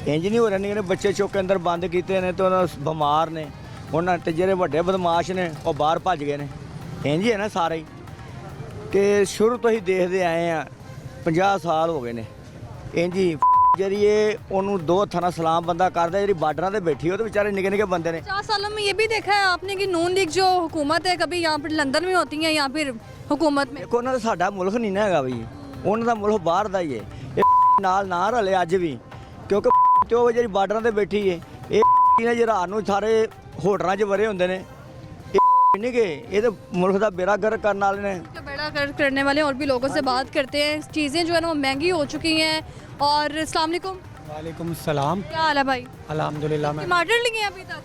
ਇੰਜ ਨਹੀਂ ਹੋ ਰਿਹਾ, ਨਹੀਂ ਬੱਚੇ ਚੁੱਕ ਕੇ ਅੰਦਰ ਬੰਦ ਕੀਤੇ ਨੇ ਤੇ ਉਹਨਾਂ ਬਿਮਾਰ ਨੇ, ਉਹਨਾਂ ਤੇ ਜਿਹੜੇ ਵੱਡੇ ਬਦਮਾਸ਼ ਨੇ ਉਹ ਬਾਹਰ ਭੱਜ ਗਏ ਨੇ। ਇੰਜ ਹੀ ਹੈ ਨਾ ਸਾਰੇ ਹੀ, ਕਿ ਸ਼ੁਰੂ ਤੋਂ ਹੀ ਦੇਖਦੇ ਆਏ ਆ, 50 ਸਾਲ ਹੋ ਗਏ ਨੇ ਇੰਜ ਹੀ। ਜਰੀਏ ਉਹਨੂੰ 2 ਹੱਥਾਂ ਨਾਲ ਸਲਾਮ ਬੰਦਾ ਕਰਦਾ, ਜਿਹੜੀ ਬਾਰਡਰਾਂ ਤੇ ਬੈਠੀ ਉਹ ਤੇ ਵਿਚਾਰੇ ਨਿੱਕੇ ਨਿੱਕੇ ਬੰਦੇ ਨੇ। 50 सालों में ये भी देखा है आपने कि नून लीग जो हुकूमत है कभी यहाँ पर लंदन में होती है या फिर हुकूमत में? ਦੇਖੋ ਉਹਨਾਂ ਦਾ ਸਾਡਾ ਮੁਲਕ ਨਹੀਂ ਨਾ ਹੈਗਾ ਬਈ, ਉਹਨਾਂ ਦਾ ਮੁਲਕ ਬਾਹਰ ਦਾ ਹੀ ਹੈ। ਇਹ ਨਾਲ ਨਾ ਰਲੇ ਅੱਜ ਵੀ, ਕਿਉਂਕਿ ਤੇ ਉਹ ਜਿਹੜੀ ਬਾਰਡਰਾਂ ਤੇ ਬੈਠੀ ਹੈ, ਇਹ ਨੇ ਜਿਹੜਾ ਨੂੰ ਸਾਰੇ ਹੋਟਲਾਂ 'ਚ ਵਰੇ ਹੁੰਦੇ ਨੇ, ਇਹ ਨਹੀਂ ਕਿ ਇਹ ਤਾਂ ਮੁਲਕ ਦਾ ਬੇੜਾ ਗਰਕ ਕਰਨ ਵਾਲੇ ਨੇ। बेड़ा करने वाले और भी लोगों से बात करते हैं। चीज़ें जो है ना वो महंगी हो चुकी हैं। और अस्सलाम वालेकुम। वालेकुम सलाम। क्या हाल है भाई? अल्हम्दुलिल्लाह। मैं टमाटर लिए हैं अभी तक?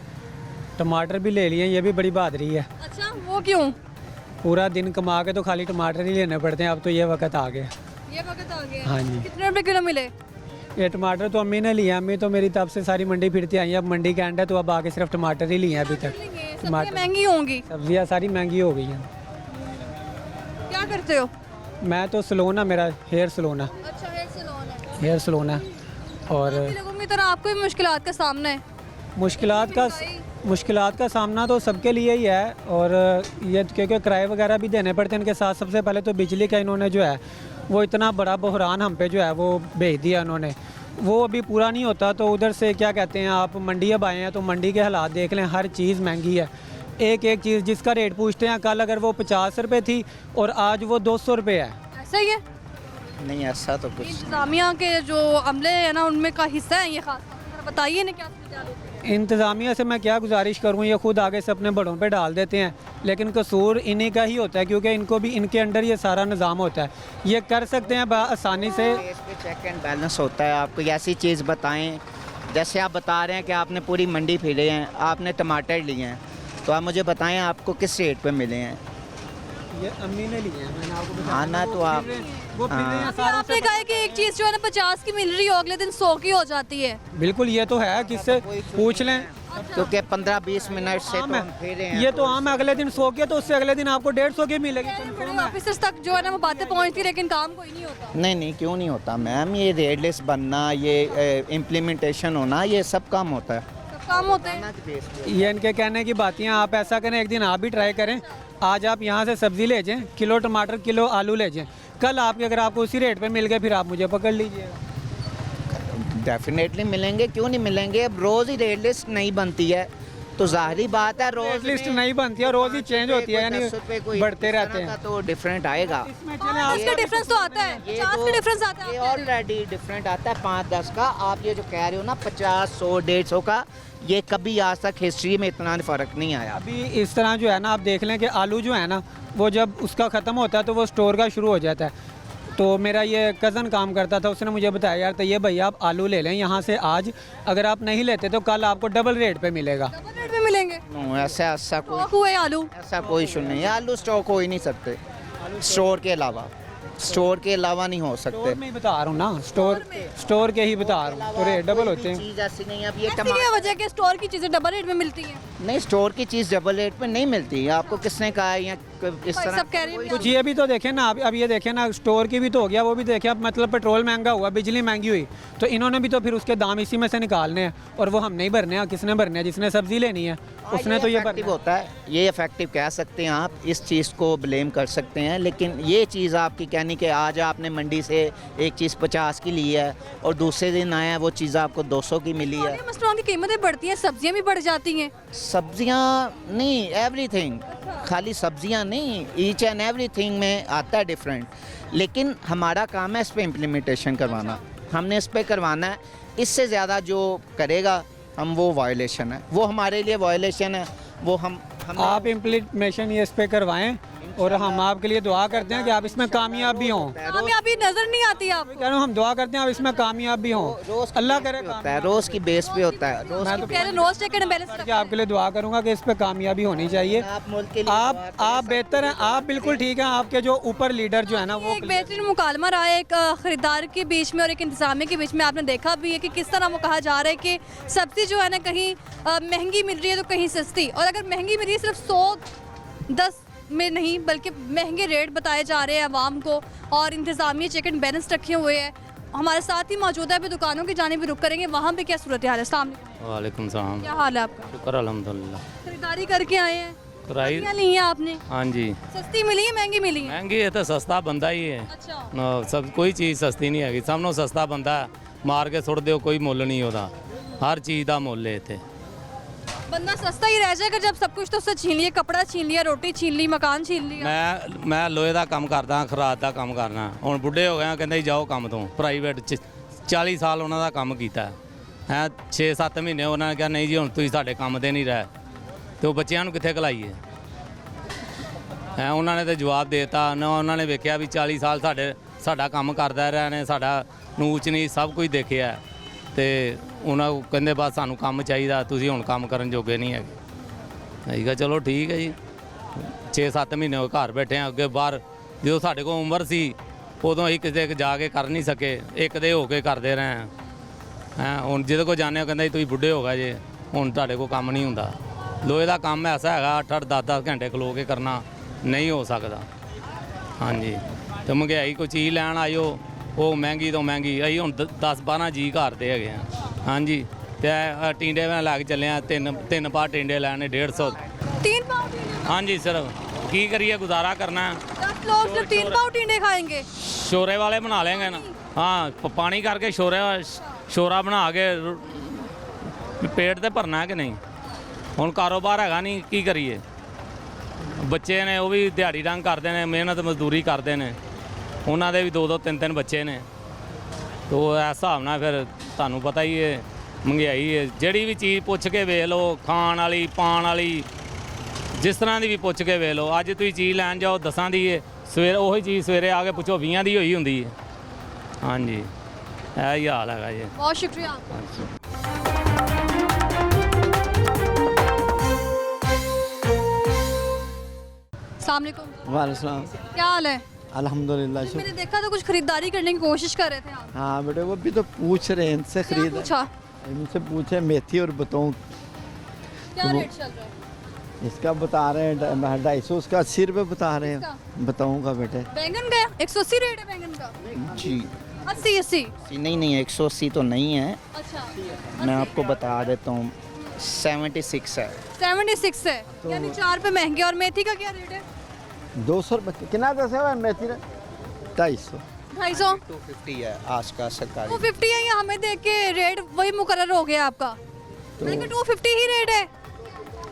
टमाटर भी ले लिए, ये भी बड़ी बहादुरी है। अच्छा, वो क्यों? पूरा दिन कमा के तो खाली टमाटर ही लेने पड़ते हैं, अब तो ये वक्त आ गया। ये वक्त आ गया। हाँ जी। कितने रुपए किलो मिले? ये टमाटर तो अम्मी ने लिए, अम्मी तो मेरी तब से सारी मंडी फिरती आई है, अब मंडी का एंड है तो अब आके सिर्फ टमाटर ही लिए हैं अभी तक। सब्जियां महंगी होंगी। सब्जियाँ सारी महंगी हो गई हैं। क्या करते हो? मैं तो सलोना, मेरा हेयर सलोना, अच्छा, हेयर सैलून है। हेयर सलोना। और लोगों की तरह आपको भी मुश्किलात का सामना है? मुश्किलात का सामना तो सबके लिए ही है। और ये क्योंकि किराए वगैरह भी देने पड़ते हैं इनके साथ। सबसे पहले तो बिजली का इन्होंने जो है वो इतना बड़ा बहरान हम पे जो है वो भेज दिया इन्होंने, वो अभी पूरा नहीं होता। तो उधर से क्या कहते हैं, आप मंडी अब आए हैं तो मंडी के हालात देख लें, हर चीज़ महंगी है। एक एक चीज़ जिसका रेट पूछते हैं, कल अगर वो 50 रुपये थी और आज वो 200 रुपये है। ऐसा ही है? नहीं ऐसा तो कुछ इंतजामिया के जो अमले है ना उनमें का हिस्सा है ये खास। बताइए ना क्या इंतज़ामिया से मैं क्या गुजारिश करूँ, ये खुद आगे से अपने बड़ों पे डाल देते हैं, लेकिन कसूर इन्हीं का ही होता है क्योंकि इनको भी इनके अंडर ये सारा निज़ाम होता है। ये कर सकते हैं आसानी से। इस पे चेक एंड बैलेंस होता है। आप कोई ऐसी चीज़ बताएं, जैसे आप बता रहे हैं कि आपने पूरी मंडी फिरे हैं, आपने टमाटर लिए हैं, तो आप मुझे बताएं आपको किस रेट पे मिले हैं। ये अम्मी ने लिए हैं, मैंने आपको बताया। हाँ ना, तो आप वो फिर रहे हैं सारों आपने कहा है कि एक चीज़ जो है ना 50 की मिल रही है, अगले दिन 100 की हो जाती है। बिल्कुल, ये तो है, किससे पूछ लें। क्योंकि 15-20 मिनट से तो हम फिरे हैं। ये तो आम है, अगले दिन 100 की है तो उससे अगले दिन आपको 150 की मिलेगी। ऑफिसर्स तक जो है ना वो बातें पहुंचती, लेकिन काम कोई नहीं होता। नहीं, क्यों नहीं होता मैम, ये रेट बनना, ये इम्प्लीमेंटेशन होना, ये सब काम होता है। सब काम होते हैं। ये इनके कहने की बातें हैं। आप ऐसा करें, एक दिन आप भी ट्राई करें। आज आप यहाँ से सब्ज़ी ले जाएं, किलो टमाटर, किलो आलू ले जाएं। कल आपके अगर आपको उसी रेट पे मिल गए, फिर आप मुझे पकड़ लीजिएगा। डेफिनेटली मिलेंगे, क्यों नहीं मिलेंगे। अब रोज़ ही रेट लिस्ट नहीं बनती है तो जाहिर बात है रोज़ लिस्ट नहीं बनती है, रोज़ ही चेंज होती है, यानी बढ़ते रहते हैं। तो डिफरेंट आएगा। इसका डिफरेंस तो आता है, 50 का डिफरेंस आता है। ये ऑलरेडी डिफरेंट आता है 5-10 का। आप ये जो कह रहे हो ना 50, 100, 150 का, ये कभी आज तक हिस्ट्री में इतना फ़र्क नहीं आया। अभी इस तरह जो है ना, आप देख लें कि आलू जो है ना वो जब उसका ख़त्म होता है तो वो स्टोर का शुरू हो जाता है। तो मेरा ये कज़न काम करता था, उसने मुझे बताया यार तो ये भैया आप आलू ले लें यहाँ से आज, अगर आप नहीं लेते तो कल आपको डबल रेट पे मिलेगा। डबल रेट में मिलेंगे? ऐसा कोई स्टॉक हुए आलू? ऐसा कोई इशू नहीं है। आलू स्टॉक हो ही नहीं सकते स्टोर के अलावा नहीं हो सकते। स्टोर में ही बता रहा हूँ ना, स्टोर के ही बता रहा हूँ, तो रेट डबल होते हैं। चीज़ ऐसी नहीं है। अब ये ऐसी क्या वजह कि स्टोर की चीज़ें डबल रेट में मिलती हैं? नहीं, स्टोर की चीज़ डबल रेट में नहीं मिलती है। आपको किसने कहा है? या इस तरह सब कह रहे हैं। कुछ ये भी तो देखें ना, अब ये देखें ना, स्टोर की भी तो हो गया, वो भी देखें। अब मतलब पेट्रोल महंगा हुआ, बिजली महंगी हुई, तो इन्होंने भी तो फिर उसके दाम इसी में से निकालने हैं, और वो हम नहीं भरने हैं। किसने भरने हैं? जिसने सब्जी लेनी है उसने तो ये भरना होता है। ये इफेक्टिव कह सकते हैं आप, इस चीज़ को ब्लेम कर सकते हैं, लेकिन ये चीज़ आपकी कहनी कि आज आपने मंडी से एक चीज़ 50 की ली है और दूसरे दिन आया है वो चीज़ आपको 200 की मिली है। मसरूम की कीमतें बढ़ती हैं, सब्जियां भी बढ़ जाती हैं। सब्जियां नहीं, एवरीथिंग, खाली सब्जियां नहीं, ईच एंड एवरीथिंग में आता है डिफरेंट। लेकिन हमारा काम है इस पे इम्प्लीमेंटेशन करवाना, हमने इस पे करवाना है। इससे ज़्यादा जो करेगा हम, वो वायलेशन है, वो हमारे लिए वायलेशन है। वो हम आप इम्प्लीमेंटेशन ये इस पे करवाएं और हम आपके लिए दुआ करते हैं कि आप इसमें कामयाब भी हों। कामयाबी नजर नहीं आती आपको? कह रहा हूं, हम दुआ करते हैं आप इसमें कामयाब भी हों, अल्लाह करे। रोज़ की बेस पे होता है। मैं तो रोज चेक एंड बैलेंस करके आपके लिए दुआ करूंगा कि इस पे कामयाबी होनी चाहिए। आप बेहतर हैं, आप बिल्कुल ठीक हैं। आपके जो ऊपर लीडर जो है ना, वो एक बेहतरीन मुकालमा रहा है एक खरीदार के बीच में और एक इंतजामिया के बीच में। आपने देखा भी है कि किस तरह वो कहा जा रहा है कि सब्जी जो है ना कहीं महंगी मिल रही है तो कहीं सस्ती, और अगर महंगी मिल रही है सिर्फ 110 में नहीं बल्कि महंगे रेट बताए जा रहे हैं आवाम को, और इंतजामिया चेक एंड बैलेंस रखे हुए हैं। हमारे साथ ही मौजूद है, अभी दुकानों की जाने भी रुक करेंगे, वहाँ पे क्या सूरत हाल है? अस्सलाम वालेकुम सलाम। क्या हाल है आपका? शुक्र अल्हम्दुलिल्लाह। खरीदारी करके आए हैं? कराई क्या ली है आपने? हाँ जी। सस्ती मिली है महंगी मिली है? महंगी है तो सस्ता बंदा ही है। अच्छा। सब कोई चीज़ सस्ती नहीं हैगी, सब नों सस्ता बंदा है, मार के सुट दो कोई मुੱਲ नहीं होता, हर चीज़ का मुੱਲ है इत्थे। बंदा सस्ता ही रह जाएगा जब सब कुछ तो उससे छीन लिया, कपड़ा छीन लिया, रोटी छीन ली, मकान छीन लिया। मैं लोहे का काम करदा, खराद का काम करना। हुण बुढ़े हो गए, कहंदे जाओ काम तो। प्राइवेट 40 साल ਉਹਨਾਂ ਦਾ ਕੰਮ ਕੀਤਾ ਹੈ, 6-7 ਮਹੀਨੇ ਉਹਨਾਂ ਨੇ ਕਿਹਾ ਨਹੀਂ ਜੀ ਹੁਣ ਤੁਸੀਂ ਸਾਡੇ ਕੰਮ ਤੇ ਨਹੀਂ ਰਹੇ, ਤੇ ਉਹ ਬੱਚਿਆਂ ਨੂੰ ਕਿੱਥੇ ਘਲਾਈਏ। ਹੈ ਉਹਨਾਂ ਨੇ ਤਾਂ ਜਵਾਬ ਦੇਤਾ ਨਾ, ਉਹਨਾਂ ਨੇ ਵੇਖਿਆ ਵੀ 40 ਸਾਲ ਸਾਡਾ ਕੰਮ ਕਰਦਾ ਰਿਹਾ ਨੇ, ਸਾਡਾ ਨੂਚ ਨਹੀਂ ਸਭ ਕੁਝ ਦੇਖਿਆ ਤੇ ਉਹਨਾਂ ਕਹਿੰਦੇ ਬਸ ਸਾਨੂੰ ਕੰਮ ਚਾਹੀਦਾ, ਤੁਸੀਂ ਹੁਣ ਕੰਮ ਕਰਨ ਜੋਗੇ ਨਹੀਂ ਹੈਗੇ। ਅਸੀਂ ਕਿਹਾ ਚਲੋ ਠੀਕ ਹੈ ਜੀ, 6-7 ਮਹੀਨੇ ਹੋ ਘਰ ਬੈਠੇ ਆ, ਅੱਗੇ ਬਾਹਰ ਜਦੋਂ ਸਾਡੇ ਕੋਲ ਉਮਰ ਸੀ ਉਦੋਂ ਅਸੀਂ ਕਿਤੇ ਜਾ ਕੇ ਕਰ ਨਹੀਂ ਸਕੇ, ਇੱਕ ਦੇ ਹੋ ਕੇ ਕਰਦੇ ਰਹੇ ਹਾਂ। ਹੁਣ ਜਿਹਦੇ ਕੋਲ ਜਾਂਦੇ ਹੋ ਕਹਿੰਦਾ ਜੀ ਤੁਸੀਂ ਬੁੱਢੇ ਹੋ ਗਏ ਜੇ, ਹੁਣ ਤੁਹਾਡੇ ਕੋਲ ਕੰਮ ਨਹੀਂ ਹੁੰਦਾ। ਲੋਹੇ ਦਾ ਕੰਮ ਐਸਾ ਹੈਗਾ 8-8 10-10 ਘੰਟੇ ਖਲੋ ਕੇ ਕਰਨਾ ਨਹੀਂ ਹੋ ਸਕਦਾ। ਹਾਂਜੀ ਤੇ ਮਹਿੰਗਾਈ ਕੋਈ ਚੀਜ਼ ਲੈਣ ਆਇਓ ਉਹ ਮਹਿੰਗੀ ਤੋਂ ਮਹਿੰਗੀ, ਅਸੀਂ ਹੁਣ 10-12 ਜੀ ਘਰ ਦੇ ਹੈਗੇ ਆ। ਹਾਂਜੀ ਤੇ ਟਿੰਡੇ ਮੈਂ ਲੈ ਕੇ ਚੱਲੇ ਆ, ਤਿੰਨ ਪਾ ਟਿੰਡੇ ਲੈਣੇ 150। 3 पाव टिंडे? ਹਾਂਜੀ ਸਿਰਫ ਕੀ ਕਰੀਏ, ਗੁਜ਼ਾਰਾ ਕਰਨਾ ਹੈ। 10 लोग सिर्फ 3 पाव टिंडे खाएंगे? ਸ਼ੋਰੇ ਵਾਲੇ ਬਣਾ ਲੈਂਗੇ ਨਾ, ਹਾਂ ਪਾਣੀ ਕਰਕੇ ਸ਼ੋਰਾ ਬਣਾ ਕੇ ਪੇਟ ਤੇ ਭਰਨਾ ਹੈ ਕਿ ਨਹੀਂ। ਹੁਣ ਕਾਰੋਬਾਰ ਹੈਗਾ ਨਹੀਂ, ਕੀ ਕਰੀਏ। ਬੱਚੇ ਨੇ ਉਹ ਵੀ ਦਿਹਾੜੀ ਡੰਗ ਕਰਦੇ ਨੇ, ਮਿਹਨਤ ਮਜ਼ਦੂਰੀ ਕਰਦੇ ਨੇ, ਉਹਨਾਂ ਦੇ ਵੀ 2-2 3-3 ਬੱਚੇ ਨੇ। ਤੋ ਇਸ ਹਿਸਾਬ ਨਾਲ ਫਿਰ ਤੁਹਾਨੂੰ ਪਤਾ ਹੀ ਹੈ ਮਹਿੰਗਾਈ ਹੈ। ਜਿਹੜੀ ਵੀ ਚੀਜ਼ ਪੁੱਛ ਕੇ ਵੇਖ ਲਓ, ਖਾਣ ਵਾਲੀ ਪਾਣ ਵਾਲੀ ਜਿਸ ਤਰ੍ਹਾਂ ਦੀ ਵੀ ਪੁੱਛ ਕੇ ਵੇਖ ਲਓ। ਅੱਜ ਤੁਸੀਂ ਚੀਜ਼ ਲੈਣ ਜਾਓ 10 ਦੀ ਹੈ, ਸਵੇਰੇ ਉਹੀ ਚੀਜ਼ ਸਵੇਰੇ ਆ ਕੇ ਪੁੱਛੋ 20 ਦੀ ਹੋਈ ਹੁੰਦੀ ਹੈ। ਹਾਂਜੀ ਇਹ ਹੀ ਹਾਲ ਹੈਗਾ ਜੀ। बहुत शुक्रिया आपका। अस्सलाम वालेकुम। वालेकुम क्या हाल है? अल्हम्दुलिल्लाह। मैंने देखा तो कुछ खरीदारी करने की कोशिश कर रहे थे आप। हाँ बेटे वो भी तो पूछ रहे हैं इनसे क्या खरीद, पूछा? इनसे पूछे मेथी और बताऊँ क्या रेट चल रहा है? इसका बता रहे हैं 250, उसका 80 रुपये बता रहे हैं। बताऊँगा बेटे। बैंगन का 180 रेट है बैंगन का? जी 80। नहीं 180 तो नहीं है, अच्छा मैं आपको बता देता हूँ 76 है। 76 है, यानी 4 पे महंगे। और मेथी का क्या रेट है? 200 रुपये कितना दस है मेथी 250। 250। 250 है आज का सरकारी। 250 है, या हमें देख के रेट वही मुकर्रर हो गया आपका? मैंने कहा 250 ही रेट है।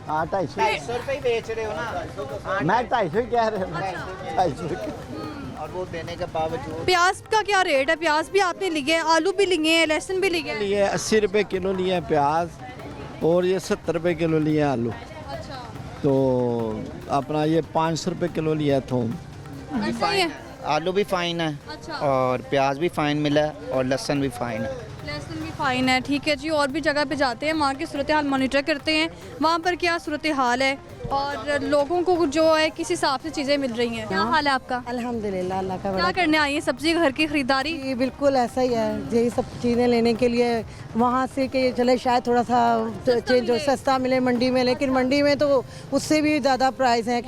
हाँ 250 रुपये बेच रहे हो ना, मैं 250 कह रहे हैं। 250 और वो देने के बावजूद। प्याज का क्या रेट है? प्याज भी आपने लिए हैं, आलू भी लिए हैं, लहसुन भी लिए हैं। लिए 80 रुपये किलो लिए हैं प्याज, और ये 70 रुपये किलो लिए हैं आलू। अच्छा तो अपना ये 500 रुपये किलो लिया थोम। ऐसा ही है। आलू भी फाइन है अच्छा और प्याज भी फाइन मिला है और लहसुन भी फाइन है। लहसुन भी फाइन है, ठीक है जी। और भी जगह पे जाते हैं, वहाँ की सूरत हाल मॉनिटर करते हैं, वहाँ पर क्या सूरत हाल है और लोगों को जो है किस हिसाब से चीज़ें मिल रही हैं। क्या हाल है आपका? अल्हम्दुलिल्लाह, अल्लाह का क्या करने आई है? सब्जी घर की खरीदारी? ये बिल्कुल ऐसा ही है, यही सब चीज़ें लेने के लिए वहाँ से कि चले शायद थोड़ा सा चेंज हो, सस्ता मिले मंडी में, लेकिन मंडी में तो उससे भी ज़्यादा प्राइस है,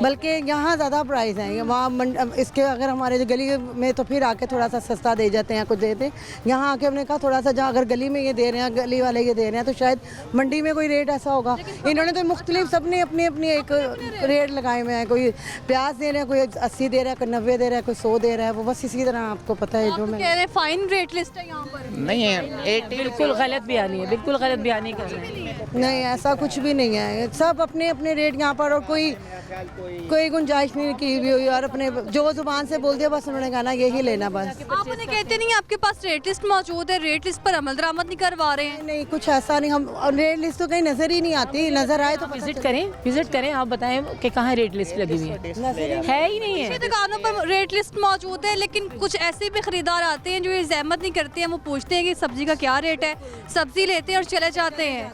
बल्कि यहाँ ज़्यादा प्राइस है। वहाँ इसके अगर हमारे जो गली में तो फिर आके थोड़ा सा सस्ता दे जाते हैं, कुछ देते हैं। यहाँ आके हमने कहा थोड़ा सा जहाँ अगर गली में ये दे रहे हैं, गली वाले ये दे रहे हैं, तो शायद मंडी में कोई रेट ऐसा होगा। इन्होंने तो मुख्तलिफ सब ने अपनी अपनी एक रेट लगाए हुए हैं। कोई प्याज दे रहे हैं, कोई 80 दे रहा है, कोई 90 दे रहा है, कोई 100 दे रहा है। वो बस इसी तरह आपको पता है जो मैं कह रहे हैं फाइन रेट लिस्ट है यहाँ पर। नहीं है, बिल्कुल गलत बयानी है, बिल्कुल गलत बयानी कर रहे हैं। नहीं, ऐसा कुछ भी नहीं है। सब अपने अपने रेट यहाँ पर, और कोई गुंजाइश नहीं की हुई हुई, और अपने जो जुबान से बोल दिया बस उन्होंने कहा ना यही लेना बस। आप उन्हें कहते नहीं आपके पास रेट लिस्ट मौजूद है, रेट लिस्ट पर अमल दरामद नहीं करवा रहे हैं? नहीं, कुछ ऐसा नहीं। हम रेट लिस्ट तो कहीं नजर ही नहीं आती, नजर आए तो विजिट करें, आप बताएं कि कहाँ रेट लिस्ट लगी हुई है ही नहीं है। दुकानों पर रेट लिस्ट मौजूद है, लेकिन कुछ ऐसे भी खरीदार आते हैं जो ये जहमत नहीं करते हैं। वो पूछते हैं कि सब्जी का क्या रेट है, सब्जी लेते हैं और चले जाते हैं।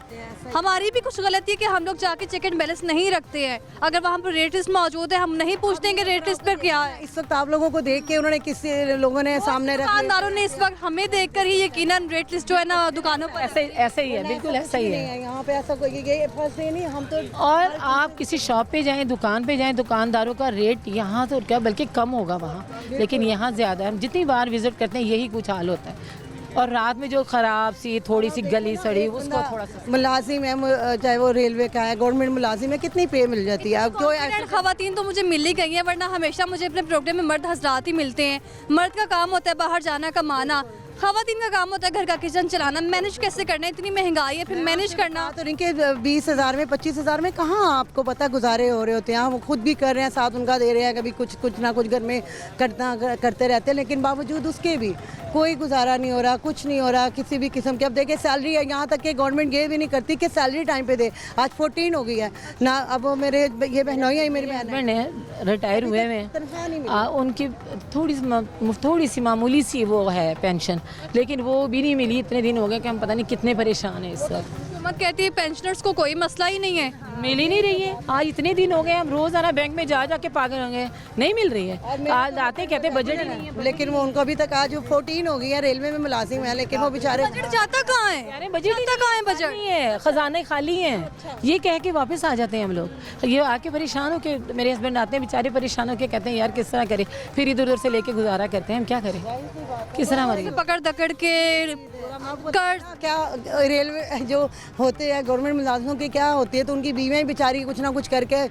हमारी भी कुछ गलती है कि हम लोग जाके चेक एंड बैलेंस नहीं रखते हैं। अगर वहाँ पर रेट लिस्ट मौजूद है, हम नहीं पूछते हैं कि रेट लिस्ट पर क्या है। इस वक्त आप लोगों को देख के उन्होंने किसी लोगों ने सामने रख दुकानदारों ने इस वक्त हमें देखकर ही यकीनन रेट लिस्ट जो है ना दुकानों पर ऐसे ही है, बिल्कुल ऐसा ही है। यहाँ पे ऐसा कोई फर्ज नहीं, हम तो। और आप किसी शॉप पे जाएं, दुकान पे जाएं, दुकानदारों का रेट यहाँ तो क्या बल्कि कम होगा वहाँ, लेकिन यहाँ ज़्यादा है। हम जितनी बार विजिट करते हैं यही कुछ हाल होता है। और रात में जो ख़राब सी थोड़ी सी गली सड़ी उसको थोड़ा सा मुलाजिम है, चाहे वो रेलवे का है, गवर्नमेंट मुलाजिम है, कितनी पे मिल जाती है। कोई खवातीन तो मुझे मिल ही गई है, वरना हमेशा मुझे अपने प्रोग्राम में मर्द हजरात ही मिलते हैं। मर्द का काम होता है बाहर जाना, कमाना। खवातीन का काम होता है घर का किचन चलाना, मैनेज कैसे करना है, इतनी महंगाई है, फिर मैनेज करना। तो इनके 20,000 में 25,000 में कहाँ आपको पता गुजारे हो रहे होते हैं। वो खुद भी कर रहे हैं, साथ उनका दे रहे हैं, कभी कुछ ना कुछ घर में करते रहते हैं, लेकिन बावजूद उसके भी कोई गुजारा नहीं हो रहा, कुछ नहीं हो रहा किसी भी किस्म की। अब देखिए सैलरी है, यहाँ तक कि गवर्नमेंट ये भी नहीं करती कि सैलरी टाइम पे दे। आज 14 हो गई है ना। अब वो मेरे ये बहनोई है, मेरी बहन है रिटायर हुए हैं, तनख्वाह नहीं मिली। उनकी थोड़ी सी मामूली सी वो है पेंशन, लेकिन वो भी नहीं मिली। इतने दिन हो गए कि हम पता नहीं कितने परेशान हैं इस वक्त। हुकूमत कहती है पेंशनर्स को कोई मसला ही नहीं है, मिल ही नहीं रही है। आज इतने दिन हो गए, हम रोज़ाना बैंक में जा के पागल होंगे, नहीं मिल रही है। आज आते कहते बजट ही नहीं है, लेकिन वो उनको अभी तक आज 14 हो गई है, रेलवे में मुलाजिम है, लेकिन वो बेचारे बजट जाता कहाँ है, अरे बजट ही कहाँ है बजट? नहीं है, खजाने खाली हैं। ये कह के वापस आ जाते हैं हम लोग। ये आके परेशान हो के, मेरे हस्बैंड आते हैं बेचारे परेशान हो के, कहते हैं यार किस तरह करें, फिर इधर उधर से लेके गुजारा करते हैं, हम क्या करें, किस तरह हमारे पकड़ दकड़ के कर्ज। क्या रेलवे जो होते हैं गवर्नमेंट मुलाजिमों की क्या होती है, तो उनकी बीवियाँ बेचारी कुछ ना कुछ करके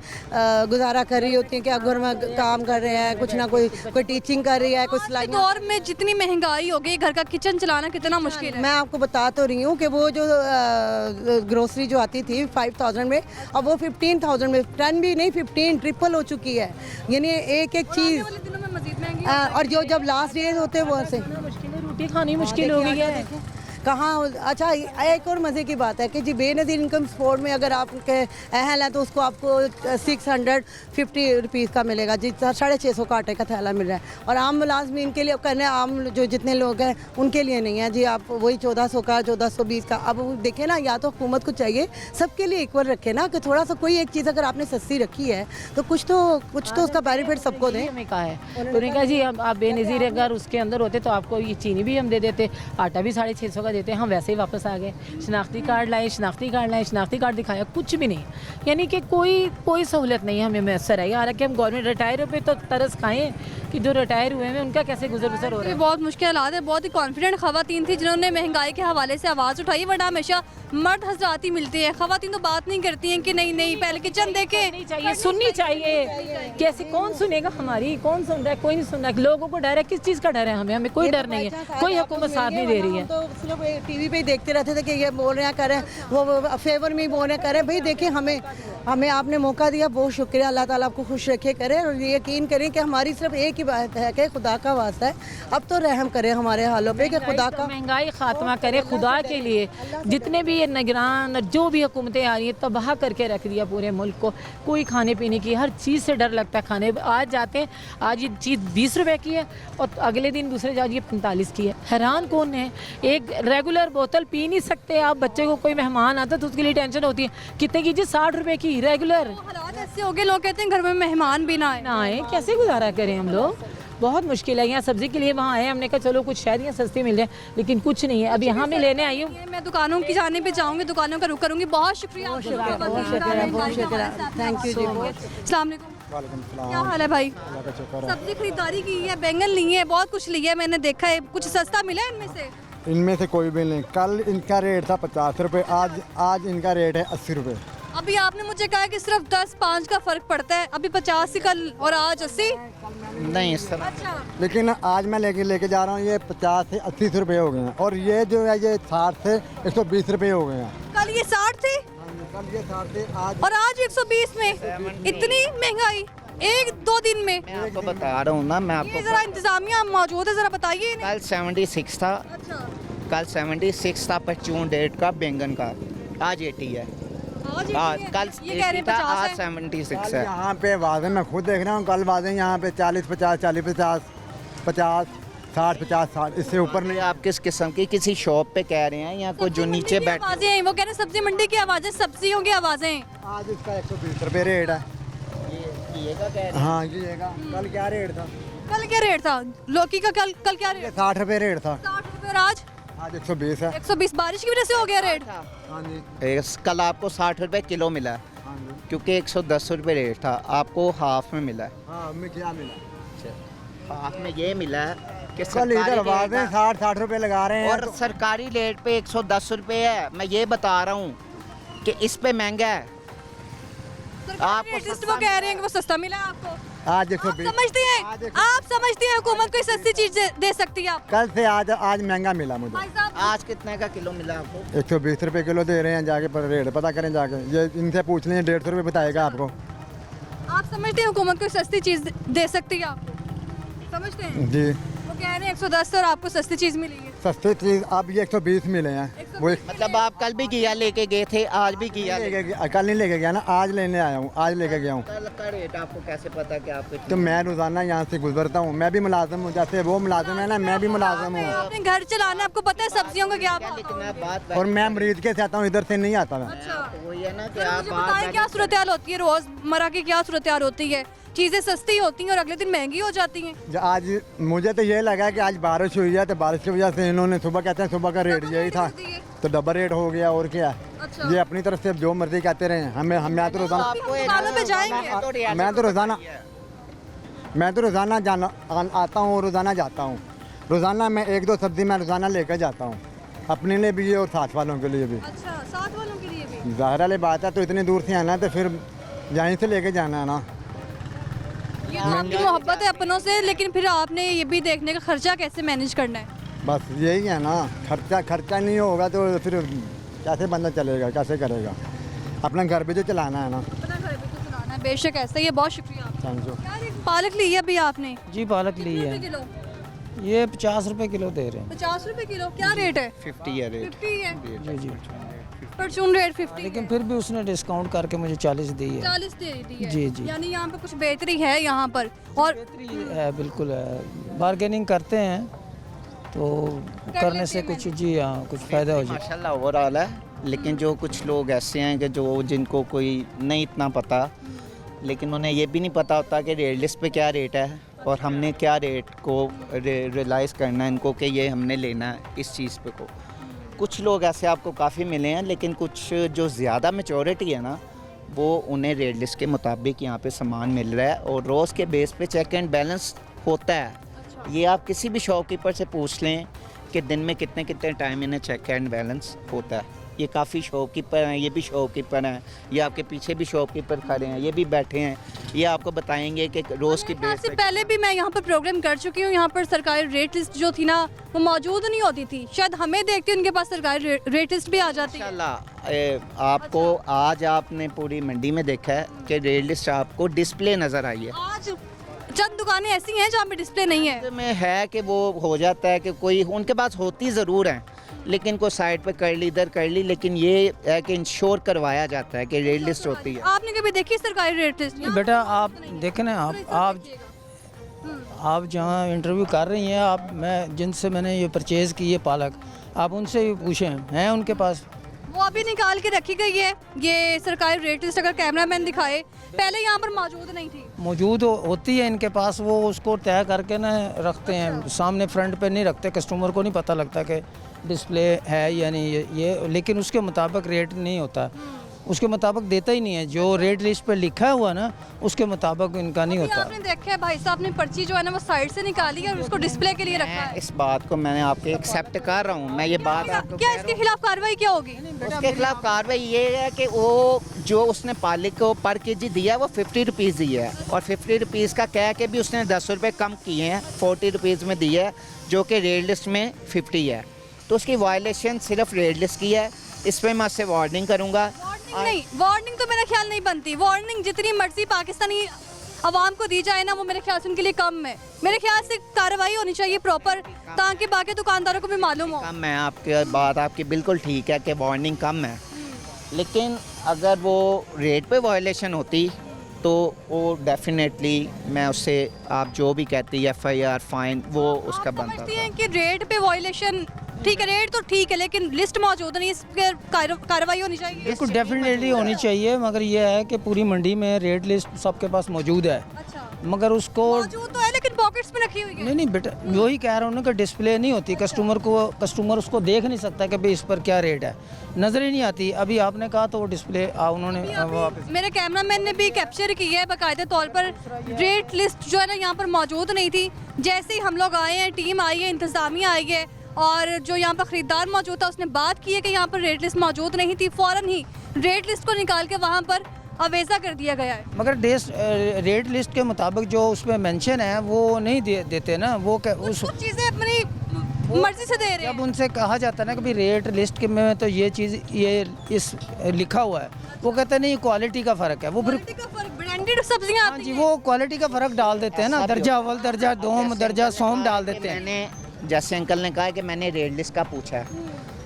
गुजारा कर रही होती हैं कि आप घर में काम कर रहे हैं, कुछ ना कोई टीचिंग कर रही है, कोई सिलाई। दौर में जितनी महंगाई हो गई, घर का किचन चलाना कितना मुश्किल है। मैं आपको बता तो रही हूँ कि वो जो ग्रोसरी जो आती थी 5,000 में, अब वो 15,000 में, 10 भी नहीं 15 ट्रिपल हो चुकी है। यानी एक चीज़, और जो जब लास्ट डेज होते हैं वो से रोटी खानी मुश्किल हो गई है। कहाँ। अच्छा एक और मज़े की बात है कि जी बेनज़ीर इनकम सपोर्ट में अगर आपके अहल है तो उसको आपको 650 रुपीज़ का मिलेगा जी, 650 का आटे का थैला मिल रहा है। और आम मुलाजमीन के लिए करने, आम जो जितने लोग हैं उनके लिए नहीं है जी, आप वही 1400 का 1420 का। अब देखें ना, या तो हुकूमत को चाहिए सबके लिए इक्वल रखे ना, कि थोड़ा सा कोई एक चीज़ अगर आपने सस्ती रखी है तो कुछ तो उसका बेनिफिट सबको दें। हमें कहा है, उन्होंने कहा जी आप बेनज़ीर अगर उसके अंदर होते तो आपको ये चीनी भी हम दे देते, आटा भी 650 का देते, हम वैसे ही वापस आ गए। शनाख्ती कार्ड लाए, शनाख्ती कार्ड दिखाया, कुछ भी नहीं। यानी कि कोई सहूलत नहीं हमें मैसर आई। हालांकि हम गवर्नमेंट रिटायर पे तो तरस खाएँ कि जो रिटायर हुए हैं उनका कैसे गुजर बसर हो रहा है। बहुत मुश्किल हालात है। बहुत ही कॉन्फिडेंट खवातीन थी जिन्होंने महंगाई के हवाले से आवाज़ उठाई, वरना हमेशा मर्द हजरात ही मिलती है। खवातीन तो बात नहीं करती हैं कि नहीं पहले किचन देखे, चाहिए सुननी चाहिए। कैसे कौन सुनेगा हमारी, कौन सुन रहा है, कोई नहीं सुन रहा है। लोगों को डर है, किस चीज़ का डर है हमें कोई डर नहीं है, कोई हुकूमत साथ नहीं दे रही है। तो सिर्फ टीवी पे ही देखते रहते थे कि ये बोल रहे हैं कर रहे हैं, वो फेवर में ही बोल रहे हैं कर रहे हैं। भाई देखिए हमें आपने मौका दिया, बहुत शुक्रिया, अल्लाह ताला आपको खुश रखे करे। और यकीन करें कि हमारी सिर्फ एक ही बात है कि खुदा का वास्ता है, अब तो रहम करें हमारे हालों पे, कि खुदा का महंगाई खात्मा करे खुदा के लिए। जितने भी ये निगरान जो भी हुकूमतें आ रही हैं, तबाह करके रख दिया पूरे मुल्क को। कोई खाने पीने की हर चीज़ से डर लगता है। खाने आज जाते हैं, आज ये चीज़ 20 रुपए की है और अगले दिन दूसरे आज ये 45 की है। हैरान कौन है? एक रेगुलर बोतल पी नहीं सकते आप। बच्चे को कोई मेहमान आता है तो उसके लिए टेंशन होती है, कितने की जी? 60 रुपए की रेगुलर। हालात ऐसे हो गए, लोग कहते हैं घर में मेहमान भी ना आए, कैसे गुजारा करें हम लोग? बहुत मुश्किल है। यहाँ सब्जी के लिए वहाँ आए, हमने कहा चलो कुछ शायद यहाँ सस्ती मिल जाए, लेकिन कुछ नहीं है। अब यहाँ मैं लेने आई हूँ। मैं दुकानों की जाने पे जाऊँगी, दुकानों का रुख करूँगी। बहुत शुक्रिया, बहुत शुक्रिया, थैंक यू जी। अस्सलाम वालेकुम। क्या हाल है भाई? सब्जी खरीदारी की है, बैंगन ली है, बहुत कुछ लिया है, मैंने देखा है। कुछ सस्ता मिला है इनमें से? इनमें से कोई भी नहीं। कल इनका रेट था 50 रुपये, आज इनका रेट है 80 रुपये। अभी आपने मुझे कहा कि सिर्फ 10-5 का फर्क पड़ता है। अभी 50 ही कल और आज 80 नहीं सर। अच्छा, लेकिन आज मैं लेके जा रहा हूँ, ये 50 से 80 रुपये हो गए हैं, और ये जो है ये 60 से 120 रुपये हो गए हैं। कल ये 60 थे कल ये 60 थे, और आज 120 में। इतनी महंगाई 1-2 दिन में? मैं आपको बता रहा हूँ ना, मैं आपको ये जरा इंतजामिया मौजूद है, जरा बताइए। कल 76 था। अच्छा, कल 76 था परचून डेट का बैंगन का, आज 80 है। आज कल ये कह रहे 80 था, 50 आज है। 76 है। यहाँ पे वादे मैं खुद देख रहा हूँ, कल वादे यहाँ पे 40-50, 40-50, 50, 60-50, 60, इससे ऊपर नहीं। आप किस किस्म की किसी शॉप पे कह रहे हैं या कोई जो नीचे बैठ? आवाजें हैं, वो कह रहे हैं सब्जी मंडी की आवाजें, सब्जियों की आवाजें। आज इसका 120 रुपये रेट है। हाँ ये कल क्या रेट था? कल क्या रेट था लौकी का? कल क्या रेट? 60 रुपये रेट था। 60 रुपये। और आज 120 है। 120। बारिश की वजह से हो गया रेट? हाँ जी। कल आपको 60 रुपये किलो मिला है, क्योंकि 110 रुपये रेट था, आपको हाफ में मिला है। हाँ हमें क्या मिला? हाफ में ये मिला है कि कल इधर वादे 60 रुपये लगा रहे हैं, और सरकारी रेट पे 110 रुपये है। मैं ये बता रहा हूँ कि इस पे महंगा है। आपको वो कह रहे हैं कि वो सस्ता मिला है आपको। आज 120 समझते हैं, आप समझते हैं हुकूमत कोई सस्ती चीज दे सकती है आप? कल से आज महंगा मिला मुझे। भाई साहब, आज कितने का किलो मिला आपको? 120 रुपये किलो दे रहे हैं, जाके पर रेट पता करें जाके, ये इनसे पूछ लें, 150 रुपये बताएगा आपको। आप समझते हैं हुकूमत कोई सस्ती चीज दे सकती है आपको? समझते हैं? जी वो कह रहे हैं 110 और आपको सस्ती चीज मिली है। सस्ती चीज़ अब ये 120 मिले हैं। वो मतलब आप कल भी घिया लेके गए थे, आज भी घिया कल नहीं लेके गया ना, आज लेने आया हूँ, आज लेके गया हूँ। कल का रेट आपको कैसे पता कि आपको? तो मैं रोज़ाना यहाँ से गुजरता हूँ, मैं भी मुलाजिम हूँ, जैसे वो मुलाजिम है ना, मैं भी मुलाजिम हूँ। आपने घर चलाना, आपको पता है सब्जियों का क्या भाव लेकिन आप बात और मैं मरीज के से आता हूँ, इधर से नहीं आता मैं। अच्छा, वही है ना कि तो आप मुझे बताएं क्या सूरत हाल होती है, रोजमर्रा की क्या सूरत हाल होती है? चीजें सस्ती होती हैं और अगले दिन महंगी हो जाती हैं। आज मुझे तो ये लगा कि आज बारिश हुई है, तो बारिश की वजह से इन्होंने सुबह कहते हैं सुबह का रेट यही था, तो डबल रेट हो गया और क्या। अच्छा। ये अपनी तरफ से जो मर्जी कहते रहे, हम तो रोजाना दुकानों पे जाएंगे, मैं तो रोजाना जाना आता हूँ, रोजाना जाता हूँ, रोजाना मैं 1-2 सब्जी मैं रोजाना लेकर जाता हूँ, अपने लिए भी और साथ वालों के लिए भी। अच्छा, साथ वालों के लिए भी? ज़ाहिर वाली बात है, तो इतनी दूर से आना है तो फिर यहीं से लेके जाना है ना। ये तो आपकी मोहब्बत है अपनों से, लेकिन फिर आपने ये भी देखने का खर्चा कैसे मैनेज करना है? बस यही है ना, खर्चा नहीं होगा तो फिर कैसे बंदा चलेगा, कैसे करेगा? अपना घर भी तो चलाना है ना। अपना घर भी तो चलाना है, बेशक ऐसा ही है। बहुत शुक्रिया आपका। Thank you. यार ये पालक ली है अभी आपने? जी पालक ली कितने है, रुपए किलो? ये 50 रुपए किलो दे रहे हैं। 50 रुपए किलो, क्या रेट है? 50 है रेट। 50 है, जी जी, परचून रेट 50 लेकिन फिर भी उसने डिस्काउंट करके मुझे 40 दी है। 40 दे दी है। जी, जी। यानी यहाँ पे कुछ बेहतरी है यहाँ पर, और है, बिल्कुल है, बार्गेनिंग करते हैं तो करने से कुछ, जी हाँ, कुछ फ़ायदा हो जाए। माशाल्लाह ओवरऑल है, लेकिन जो कुछ लोग ऐसे हैं कि जो जिनको कोई नहीं इतना पता, लेकिन उन्हें ये भी नहीं पता होता कि रेट लिस्ट पे क्या रेट है और हमने क्या रेट को रियलाइज़ करना है इनको कि ये हमने लेना है इस चीज़ पे को। कुछ लोग ऐसे आपको काफ़ी मिले हैं, लेकिन कुछ जो ज़्यादा मेजॉरिटी है ना, वो उन्हें रेट लिस्ट के मुताबिक यहाँ पे सामान मिल रहा है और रोज़ के बेस पे चेक एंड बैलेंस होता है। ये आप किसी भी शॉपकीपर से पूछ लें कि दिन में कितने कितने टाइम इन्हें चेक एंड बैलेंस होता है। ये काफ़ी शॉपकीपर हैं, ये भी शॉपकीपर हैं, ये आपके पीछे भी शॉपकीपर खड़े हैं, ये भी बैठे हैं, ये आपको बताएंगे कि रोज़ की बेस से पहले भी मैं यहाँ पर प्रोग्राम कर चुकी हूँ। यहाँ पर सरकारी रेट लिस्ट जो थी ना, वो मौजूद नहीं होती थी। शायद हमें देखते उनके पास सरकारी रेट लिस्ट भी आ जाती है। इंशाल्लाह आपको आज आपने पूरी मंडी में देखा है कि रेट लिस्ट आपको डिस्प्ले नज़र आई है। आज चंद दुकानें ऐसी हैं जहाँ पे डिस्प्ले नहीं है। में है कि वो हो जाता है कि कोई उनके पास होती ज़रूर हैं, लेकिन कोई साइड पे कर ली, इधर कर ली, लेकिन ये है कि इंश्योर करवाया जाता है कि रेट लिस्ट होती है। आपने कभी देखी सरकारी रेट लिस्ट? बेटा आप देखें ना, आप जहाँ इंटरव्यू कर रही हैं, आप मैं जिनसे मैंने ये परचेज़ की है पालक, आप उनसे भी पूछें, हैं उनके पास? वो अभी निकाल के रखी गई है ये सरकारी रेट लिस्ट। अगर कैमरामैन दिखाए, पहले यहाँ पर मौजूद नहीं थी। मौजूद होती है इनके पास, वो उसको तय करके ना रखते हैं, सामने फ्रंट पे नहीं रखते, कस्टमर को नहीं पता लगता कि डिस्प्ले है या नहीं ये, लेकिन उसके मुताबिक रेट नहीं होता, उसके मुताबिक देता ही नहीं है। जो रेट लिस्ट पे लिखा हुआ ना, उसके मुताबिक इनका नहीं होता। आपने देखा है भाई साहब ने पर्ची जो है ना वो साइड से निकाली है और उसको डिस्प्ले के लिए रखा है। इस बात को मैंने आपके एक्सेप्ट कर रहा हूँ, मैं ये बात आपको क्या इसके खिलाफ कार्रवाई क्या होगी? उसके खिलाफ कार्रवाई ये है कि वो जो उसने पालिक को पर केजी दिया है वो 50 रुपीज़ दिया है, और 50 रुपीज़ का कह के भी उसने 10 रुपये कम किए हैं, 40 रुपीज़ में दिया है, जो कि रेट लिस्ट में 50 है। तो उसकी वायलेशन सिर्फ रेट लिस्ट की है। इस पर मैं उससे वार्निंग करूँगा। नहीं, वार्निंग तो मेरा ख्याल नहीं बनती। वार्निंग जितनी मर्जी पाकिस्तानी आवाम को दी जाए ना, वो मेरे ख्याल से उनके लिए कम है। मेरे ख्याल से कार्रवाई होनी चाहिए प्रॉपर, ताकि बाकी दुकानदारों को भी मालूम हो। कम है, आपकी बात आपकी बिल्कुल ठीक है कि वार्निंग कम है, लेकिन अगर वो रेट पे वायलेशन होती तो वो डेफिनेटली मैं उससे, आप जो भी कहती है FIR फाइन, वो उसका बनता समझती हैं कि रेट पे वायलेशन ठीक है, रेट तो ठीक है, लेकिन लिस्ट मौजूद नहीं, इस पर कार्रवाई होनी चाहिए। बिल्कुल डेफिनेटली होनी चाहिए, मगर ये है कि पूरी मंडी में रेट लिस्ट सबके पास मौजूद है। अच्छा, मगर उसको मौजूद तो है लेकिन पॉकेट्स में रखी हुई है। नहीं बेटा, वही कह रहा हूँ ना कि डिस्प्ले नहीं होती, कस्टमर उसको देख नहीं सकता कि भाई इस पर क्या रेट है, नज़र ही नहीं आती। अभी आपने कहा तो वो डिस्प्ले उन्होंने वापस, मेरे कैमरामैन ने भी कैप्चर किया है बाकायदा तौर पर। रेट लिस्ट जो है ना यहाँ पर मौजूद नहीं थी। जैसे ही हम लोग आए हैं, टीम आई है, इंतज़ामिया आई है, और जो यहाँ पर ख़रीदार मौजूद था उसने बात की है कि यहाँ पर रेट लिस्ट मौजूद नहीं थी। फ़ौरन ही रेट लिस्ट को निकाल के वहाँ पर अवेजा कर दिया गया है। मगर रेट लिस्ट के मुताबिक जो उसमें मेंशन है वो नहीं देते ना, वो कुछ चीज़ें अपनी मर्जी से दे रहे हैं। जब उनसे कहा जाता है ना कि भाई रेट लिस्ट के में तो ये चीज़ ये इस लिखा हुआ है, वो कहते नहीं क्वालिटी का फ़र्क है, वो फिर ब्रांडेड सब्जियां हाँ जी, वो क्वालिटी का फ़र्क डाल देते हैं ना, दर्जा अव्वल, दर्जा दोम, दर्जा सोम डाल देते हैं। मैंने जैसे अंकल ने कहा कि मैंने रेट लिस्ट का पूछा है,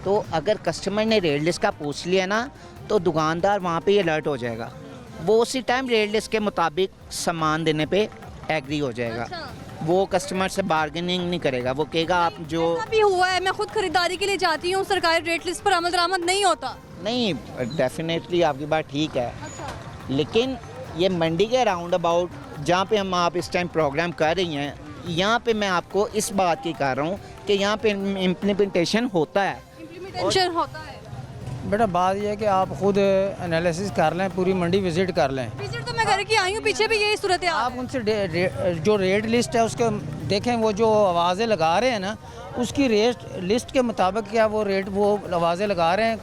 तो अगर कस्टमर ने रेट लिस्ट का पूछ लिया ना तो दुकानदार वहाँ पे अलर्ट हो जाएगा, वो उसी टाइम रेट लिस्ट के मुताबिक सामान देने पे एग्री हो जाएगा। वो कस्टमर से बार्गेनिंग नहीं करेगा, वो कहेगा आप जो भी हुआ है, मैं खुद खरीदारी के लिए जाती हूँ, सरकारी रेट लिस्ट पर अमल दरामद नहीं होता। नहीं, डेफिनेटली आपकी बात ठीक है, लेकिन ये मंडी के राउंड अबाउट जहाँ पे हम आप इस टाइम प्रोग्राम कर रही हैं, यहाँ पे मैं आपको इस बात की कह रहा हूँ कि यहाँ पे इम्प्लीमेंटेशन होता है। होता है बेटा बात यह है कि आप खुद एनालिसिस कर लें, पूरी मंडी विजिट कर लें। विजिट तो मैं घर की आई हूँ, पीछे भी यही सूरत है। आप उनसे जो रेट लिस्ट है उसके देखें, वो जो आवाज़ें लगा रहे हैं ना, उसकी रेट लिस्ट के मुताबिक क्या वो रेट वो आवाज़ें लगा रहे हैं,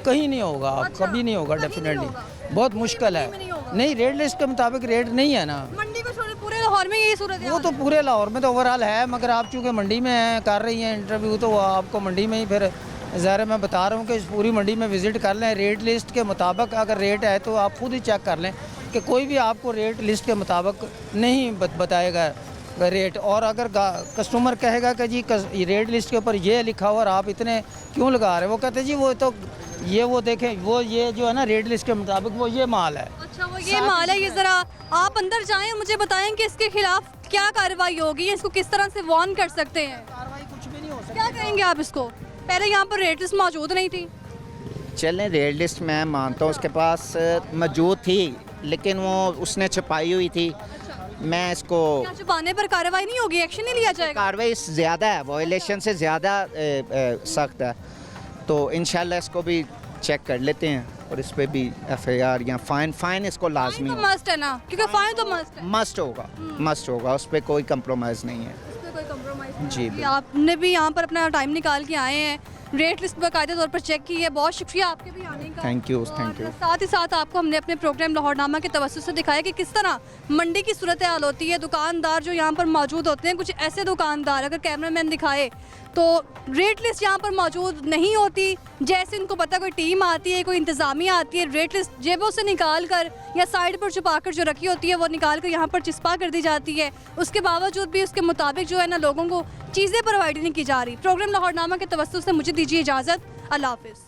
कहीं नहीं होगा। अच्छा, कभी नहीं होगा, डेफिनेटली बहुत मुश्किल है। नहीं, रेट लिस्ट के मुताबिक रेट नहीं है ना। मंडी को छोड़े पूरे लाहौर में यही सूरत है। वो तो पूरे लाहौर में तो ओवरऑल है, मगर आप चूँकि मंडी में हैं, कर रही हैं इंटरव्यू, तो आपको मंडी में ही फिर ज़ाहिर मैं बता रहा हूँ कि पूरी मंडी में विज़िट कर लें। रेट लिस्ट के मुताबिक अगर रेट है तो आप खुद ही चेक कर लें कि कोई भी आपको रेट लिस्ट के मुताबिक नहीं बताएगा रेट। और अगर कस्टमर कहेगा कि जी रेट लिस्ट के ऊपर ये लिखा हुआ और आप इतने क्यों लगा रहे हैं, वो कहते जी वो तो वो देखें, वो ये जो है ना रेट लिस्ट के मुताबिक वो ये माल है। अच्छा, वो ये माल है, ये ज़रा आप अंदर जाएं और मुझे बताएं कि इसके खिलाफ क्या कार्रवाई होगी, इसको किस तरह से वार्न कर सकते हैं। कार्रवाई कुछ भी नहीं हो सकती। क्या कहेंगे आप इसको? पहले यहाँ पर रेट लिस्ट मौजूद नहीं थी। चलें, रेट लिस्ट मैं मानता हूँ उसके पास मौजूद थी, लेकिन वो उसने छुपाई हुई थी। मैं इसको क्या छुपाने पर कार्रवाई नहीं होगी, एक्शन नहीं लिया जाएगा? कार्रवाई ज़्यादा है, वायलेशन से ज़्यादा सख्त है, तो इंशाल्लाह इसको भी चेक कर लेते हैं और इस पर भी FIR या फाइन इसको लाजमी तो मस्ट है ना, क्योंकि फाइन तो मस्ट है। मस्ट होगा, उस पर कोई कंप्रोमाइज़ नहीं है। कोई कंप्रोमाइज जी, नहीं। आपने भी यहाँ पर अपना टाइम निकाल के आए हैं, रेट लिस्ट बाकायदा तौर पर चेक की है, बहुत शुक्रिया आपके भी आने का। Thank you. साथ ही साथ आपको हमने अपने प्रोग्राम लाहौरनामा के तवज्जुह से दिखाया कि किस तरह मंडी की सूरत हाल होती है। दुकानदार जो यहाँ पर मौजूद होते हैं, कुछ ऐसे दुकानदार, अगर कैमरामैन दिखाए तो रेट लिस्ट यहाँ पर मौजूद नहीं होती। जैसे इनको पता कोई टीम आती है, कोई इंतज़ामिया आती है, रेट लिस्ट जेबों से निकाल कर या साइड पर छुपा कर जो रखी होती है वो निकाल कर यहाँ पर चिस्पा कर दी जाती है। उसके बावजूद भी उसके मुताबिक जो है ना लोगों को चीज़ें प्रोवाइड नहीं की जा रही। प्रोग्राम लाहौरनामा के तवज्जुह से मुझे दीजिए इजाज़त। अल्लाह हाफ़िज़।